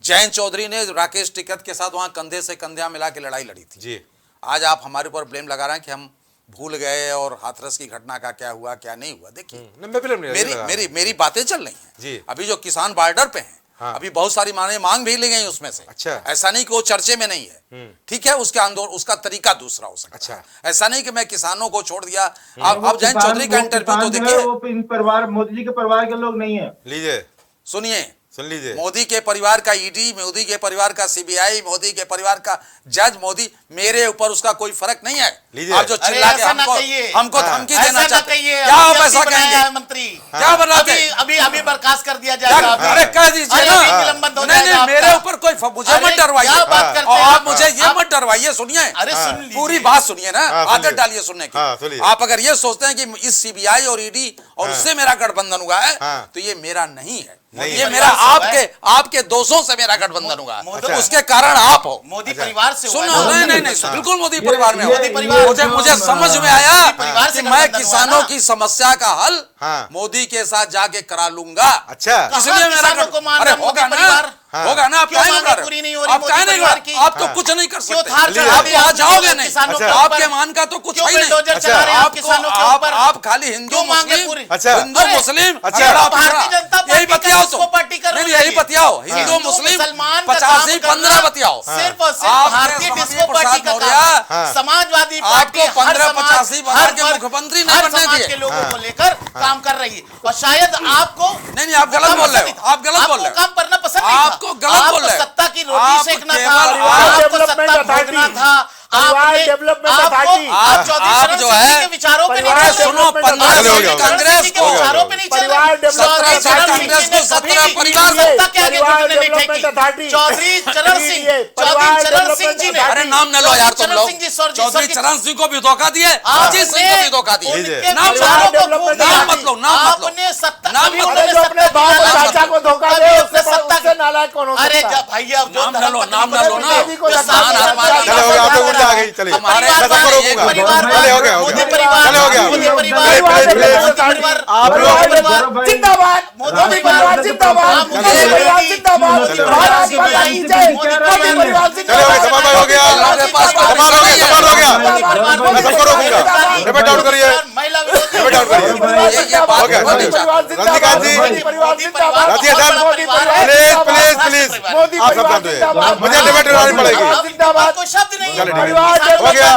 जयंत चौधरी ने राकेश टिकैत के साथ वहां कंधे से कंधा मिला के लड़ाई लड़ी थी। जी आज आप हमारे ऊपर ब्लेम लगा रहे हैं कि हम भूल गए और हाथरस की घटना का क्या हुआ क्या नहीं हुआ। देखिए, मैं फिल्म नहीं मेरी लगा। मेरी मेरी बातें चल रही हैं। जी। अभी जो किसान बॉर्डर पे हैं, हाँ। अभी बहुत सारी मांग भी ली गई उसमें से। अच्छा। ऐसा नहीं कि वो चर्चे में नहीं है, ठीक है, उसके आंदोलन उसका तरीका दूसरा हो सकता अच्छा। है। ऐसा नहीं कि मैं किसानों को छोड़ दिया। आप जयंत चौधरी का इंटरव्यू तो किसान जो है, देखिए, वो इन परिवार, मोदी जी के परिवार के लोग नहीं है। लीजिए, सुनिए, सुन लीजिए। मोदी के परिवार का ईडी, मोदी के परिवार का सीबीआई, मोदी के परिवार का जज, मोदी, मेरे ऊपर उसका कोई फर्क नहीं है। लीजिए। आप जो अरे चिल्ला के ऐसा ना हमको कहिए। हमको हाँ। धमकी ऐसा देना ना चाहते कहिए, हैं, क्या आप अभी ऐसा बनाया कहेंगे? है मंत्री, क्या बनाते अभी हैं? अभी अभी बर्खास्त कर दिया क्या? जाएगा। अरे कह दीजिए अरे ना। अभी निलंबन हो नहीं जाएगा नहीं, मेरे आपका। ऊपर कोई मुझे अरे मत डरवाइए। क्या बात करते और हैं आप मुझे ये मत डरवाइए। सुनिए, अरे सुन लीजिए। पूरी बात सुनिए ना, हाँ, सुनिए। आदत डालिए सुनने हाँ, की। सुनिए। आप अगर ये सोचते हैं कि इस सीबीआई और ईडी और उससे मेरा गठबंधन हुआ है, हाँ। तो ये मेरा नहीं है। नहीं ये है। मेरा परिवार से हुआ है। आपके दोषों से मेरा गठबंधन हुआ है। मोदी- तो उसके कारण आप हो। मोदी अच्छा। परिवार से हुआ सुनो, है ना। नहीं नहीं नहीं, बिल्कुल मोदी परिवार में हो। ये परिवार- मुझे समझ में आया परिवार से कि मैं गठबंधन हुआ किसानों ना। की समस्या का हल हाँ। मोदी के साथ जाके करा लूंगा। अच्छा। इसलिए मेरा किसानों को मान अरे रहा मोदी होगा ना, परिवार? हाँ। होगा ना। आप क्यों काहे मांगे नहीं कर पूरी रहे? नहीं हो रही आप काहे मोदी नहीं परिवार कर की? रहे? आप तो हाँ। कुछ नहीं कर क्यों सकते। थार चलिए। चढ़ा आप दिया वहां जाओगे नहीं। किसानों के अच्छा। ऊपर? आपके मान का तो कुछ क्यों है नहीं। बुलडोजर अच्छा। चला रहे हैं आप आपको किसानों के आप ऊपर? आप खाली हिंदू क्यों मांगे मुस्लिम, पूरी? अच्छा। हिंदू अरे, मुस्लिम, अच्छा। झगड़ा भारतीय फगड़ा, जनता पार्टी यही का बतियाओ किसको तुम। पार्टी कर नहीं रही यही है? बतियाओ, हिंदू हिंदू मुस्लिम मुसलमान का 50 काम 15 करना बतियाओ। सिर्फ और सिर्फ आपके भारतीय स्वामी डिस्को प्रसाद पार्टी का मौर्य, काम हाँ। है। समाजवादी पार्टी आपको हर 15 समाज, 85 हर बार के वर्ग, मुख्यमंत्री नहीं हर बनने समाज दिए। के लोगों को लेकर काम कर रही है और शायद आपको नहीं, आप गलत बोल रहे हो। आप गलत बोल रहे हो। काम करना पसंद नहीं था। आपको गलत बोल रहे हो। सत्ता की रोटी आप सेकना केवल- था, परिवार आपको डेवलपमेंट सत्ता अथॉरिटी, भोगना था। परिवार डेवलपमेंट अथॉरिटी। आप चौधरी आप चरण जो सिंह जी है, के विचारों पे नहीं परिवार चल रहे। सुनो, 15 हो साल गया, की हो गया। कांग्रेस के को, विचारों पे नहीं चल परिवार रहे। डेवलपमेंट चौधरी चरण अथॉरिटी। सिंह जी ने 17 कभी परिवार से। सत्ता के आगे परिवार घुटने नहीं डेवलपमेंट टेकी। अथॉरिटी। चौधरी चरण सिंह, परिवार चौधरी चरण सिंह जी ने, डेवलपमेंट अरे नाम न लो यार तुम चरण लोग। सिंह जी, सर जी, चौधरी सर जी। चरण सिंह को भी धोखा दिए, अजीत सिंह को भी धोखा दिए। उनके नाम विचारों को डेवलपमेंट फूंक दिया। नाम मत लो, नाम मत लो। आपने सत्ता, नाम कभी मत लो। उन्होंने जो अपने सत्ता बाप की और लालच चाचा को धोखा कभी दे, उसने सत्ता उससे नालायक कौन हो अरे सकता है? भैया जो नाम न लो, नाम न लो ना। मोदी को जो लगता साथ है साथ परिवार बात चलो हो गया, आप लोग उल्टा आ गई, चलिए। हमारे मैं सबको रोकूंगा। परिवार चले, हो गया, हो मोदी गया। परिवार, चले, हो गया। मोदी परिवार, प्लीज, प्लीज, मोदी प्लीज। परिवार, आप मोदी लोग- परिवार, जिंदाबाद, मोदी मोदी परिवार परिवार जिंदाबाद, हाँ, मोदी चलिए। परिवार जिंदाबाद, मोदी चलिए। परिवार भारत माता की जय, मोदी मोदी परिवार चलो जिंदाबाद, समाधान हो गया, हमारे पास समाधान हो गया, समाधान हो गया। मोदी परिवार, मैं सबको रोकूंगा। रिपोर्ट डाउन करिए, महिला विरोधी, रिपोर्ट डाउन करिए। ये बात हो गया, मोदी चलिए। परिवार जिंदाबाद, रजनीकांत जी, मोदी परिवार जिंदाबाद, राजी हसन, मोदी परिवार प्लीज जिंदाबाद, प्लीज प्लीज मोदी आप सब परिवार शांत हुए, जिंदाबाद, मुझे डिबेट करवानी पड़ेगी। जिंदाबाद, कोई शब्द नहीं चलो, ठीक है। परिवार हो गया।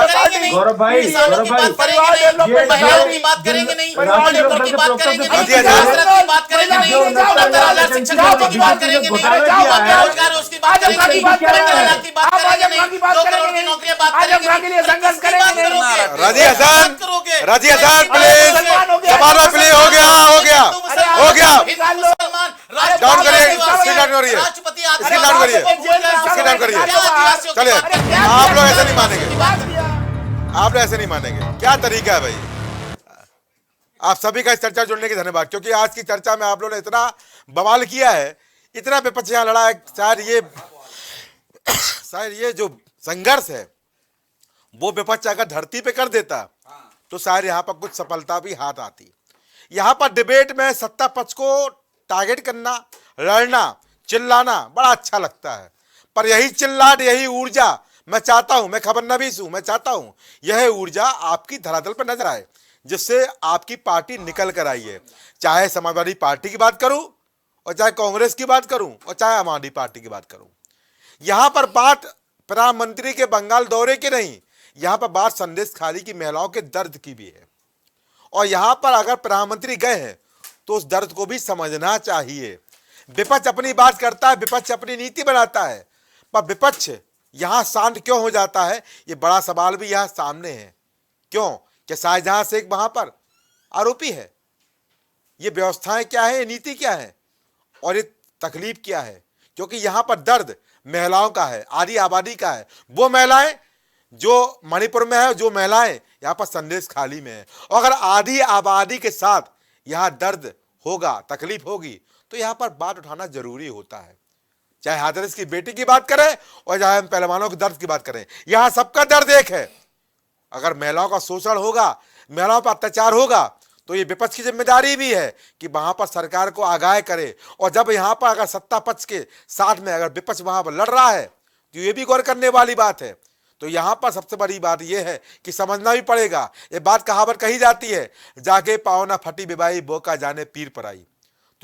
गौरव भाई, किसानों की गौरव भाई, बात परिवार करेंगे नहीं, डेवलपमेंट महिलाओं अथॉरिटी, की बात करेंगे नहीं, परिवार मणिपुर की बात करेंगे नहीं, राजी हसन। हजरत की बात करेंगे नहीं, 15,000 शिक्षकों की बात करेंगे नहीं, बेरोजगार है उसकी बात करेंगे नहीं, 15,000 की बात करेंगे नहीं, 2 करोड़ की नौकरियां बात करेंगे नहीं, संघर्ष करेंगे नहीं। राजी हसन, करोगे राजी हसन प्लीज, मुसलमान हो गया, समाधान प्लीज, हो गया, हो गया, हो गया। मुसलमान डाउन करिए, स्क्रीन डाउन करिए, राष्ट्रपति स्क्रीन डाउन करिए, स्क्रीन डाउन करिए। चलिए, आप लोग ऐसे नहीं मानेंगे, आप लोग ऐसे नहीं मानेंगे। क्या तरीका है भाई? आप सभी का इस चर्चा जुड़ने की धन्यवाद, क्योंकि आज की चर्चा में आप लोगों ने इतना बवाल किया है, इतना विपक्ष यहाँ लड़ा है। शायद ये जो संघर्ष है वो विपक्ष अगर धरती पे कर देता तो शायद यहाँ पर कुछ सफलता भी हाथ आती। यहाँ पर डिबेट में सत्ता पक्ष को टारगेट करना, लड़ना, चिल्लाना बड़ा अच्छा लगता है, पर यही चिल्लाट, यही ऊर्जा मैं चाहता हूं, मैं खबरनवीस हूं, मैं चाहता हूं यह ऊर्जा आपकी धरातल पर नजर आए, जिससे आपकी पार्टी निकल कर आई है। चाहे समाजवादी पार्टी की बात करूं और चाहे कांग्रेस की बात करूं और चाहे आम आदमी पार्टी की बात करूं, यहां पर बात प्रधानमंत्री के बंगाल दौरे की नहीं, यहां पर बात संदेश खाली की महिलाओं के दर्द की भी है। और यहां पर अगर प्रधानमंत्री गए हैं तो उस दर्द को भी समझना चाहिए। विपक्ष अपनी बात करता है, विपक्ष अपनी नीति बनाता है, पर विपक्ष यहां शांत क्यों हो जाता है, ये बड़ा सवाल भी यहां सामने है। क्यों? कि शाहजहां शेख वहां पर आरोपी है। ये व्यवस्थाएं क्या है, ये नीति क्या है और ये तकलीफ क्या है? क्योंकि यहां पर दर्द महिलाओं का है, आधी आबादी का है। वो महिलाएं जो मणिपुर में है, जो महिलाएं यहाँ पर संदेश खाली में है। और अगर आधी आबादी के साथ यहाँ दर्द होगा, तकलीफ होगी, तो यहाँ पर बात उठाना जरूरी होता है। चाहे हाथरस की बेटी की बात करें और चाहे हम पहलवानों के दर्द की बात करें, यहाँ सबका दर्द एक है। अगर महिलाओं का शोषण होगा, महिलाओं पर अत्याचार होगा, तो ये विपक्ष की जिम्मेदारी भी है कि वहां पर सरकार को आगाह करे। और जब यहाँ पर अगर सत्ता पक्ष के साथ में अगर विपक्ष वहां पर लड़ रहा है, तो ये भी गौर करने वाली बात है। तो यहाँ पर सबसे बड़ी बात यह है कि समझना भी पड़ेगा। ये बात कहावत कही जाती है, जाके पाओ ना फटी बिबाई बोका जाने पीर पर आई।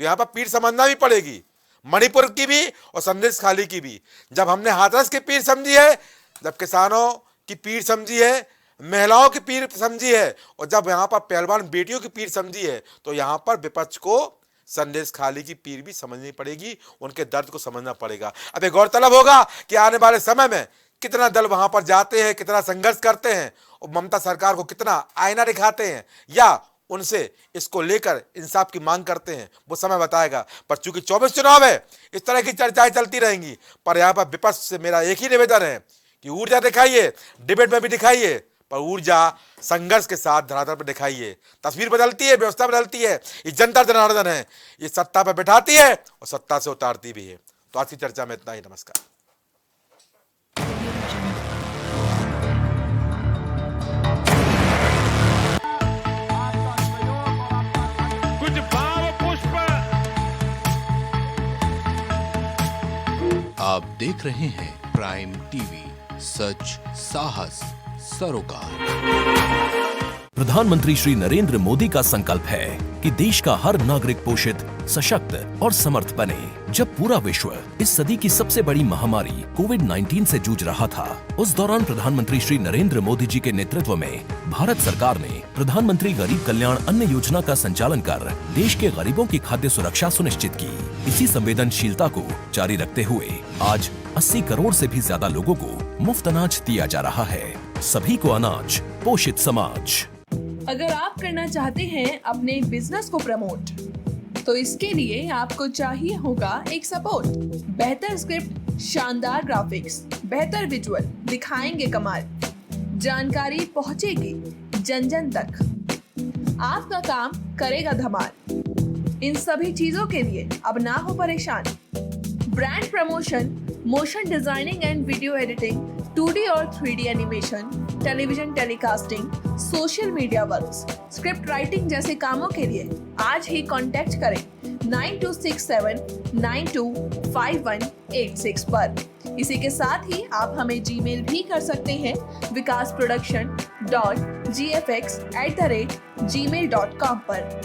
तो यहाँ पर पीर समझना भी पड़ेगी, मणिपुर की भी और संदेश खाली की भी। जब हमने हाथरस की पीर समझी है, जब किसानों की पीर समझी है, महिलाओं की पीर समझी है, और जब यहाँ पर पहलवान बेटियों की पीर समझी है, तो यहाँ पर विपक्ष को संदेश खाली की पीर भी समझनी पड़ेगी, उनके दर्द को समझना पड़ेगा। अब एक गौरतलब होगा कि आने वाले समय में कितना दल वहां पर जाते हैं, कितना संघर्ष करते हैं और ममता सरकार को कितना आईना दिखाते हैं या उनसे इसको लेकर इंसाफ की मांग करते हैं, वो समय बताएगा। पर चूंकि 24 चुनाव है, इस तरह की चर्चाएं चलती रहेंगी। पर यहाँ पर विपक्ष से मेरा एक ही निवेदन है कि ऊर्जा दिखाइए, डिबेट में भी दिखाइए, पर ऊर्जा संघर्ष के साथ धरातल पर दिखाइए। तस्वीर बदलती है, व्यवस्था बदलती है, ये जनता जनार्दन है, ये सत्ता पर बैठाती है और सत्ता से उतारती भी है। तो आज की चर्चा में इतना ही। नमस्कार। कुछ भाव पुष्प। आप देख रहे हैं प्राइम टीवी, सच साहस सरोकार। प्रधानमंत्री श्री नरेंद्र मोदी का संकल्प है कि देश का हर नागरिक पोषित, सशक्त और समर्थ बने। जब पूरा विश्व इस सदी की सबसे बड़ी महामारी कोविड-19 से जूझ रहा था, उस दौरान प्रधानमंत्री श्री नरेंद्र मोदी जी के नेतृत्व में भारत सरकार ने प्रधानमंत्री गरीब कल्याण अन्न योजना का संचालन कर देश के गरीबों की खाद्य सुरक्षा सुनिश्चित की। इसी संवेदनशीलता को जारी रखते हुए आज 80 करोड़ से भी ज्यादा लोगों को मुफ्त अनाज दिया जा रहा है। सभी को अनाज, पोषित समाज। अगर आप करना चाहते हैं अपने बिजनेस को प्रमोट, तो इसके लिए आपको चाहिए होगा एक सपोर्ट। बेहतर स्क्रिप्ट, शानदार ग्राफिक्स, बेहतर विजुअल, दिखाएंगे कमाल, जानकारी पहुंचेगी जन जन तक, आपका काम करेगा धमाल। इन सभी चीजों के लिए अब ना हो परेशान। Brand promotion, motion designing and video editing, 2D और 3D animation, television telecasting, social media works, script writing जैसे कामों के लिए आज ही कांटेक्ट करें 9267925186 पर। इसी के साथ ही आप हमें जीमेल भी कर सकते हैं vikasproduction.gfx@gmail.com पर।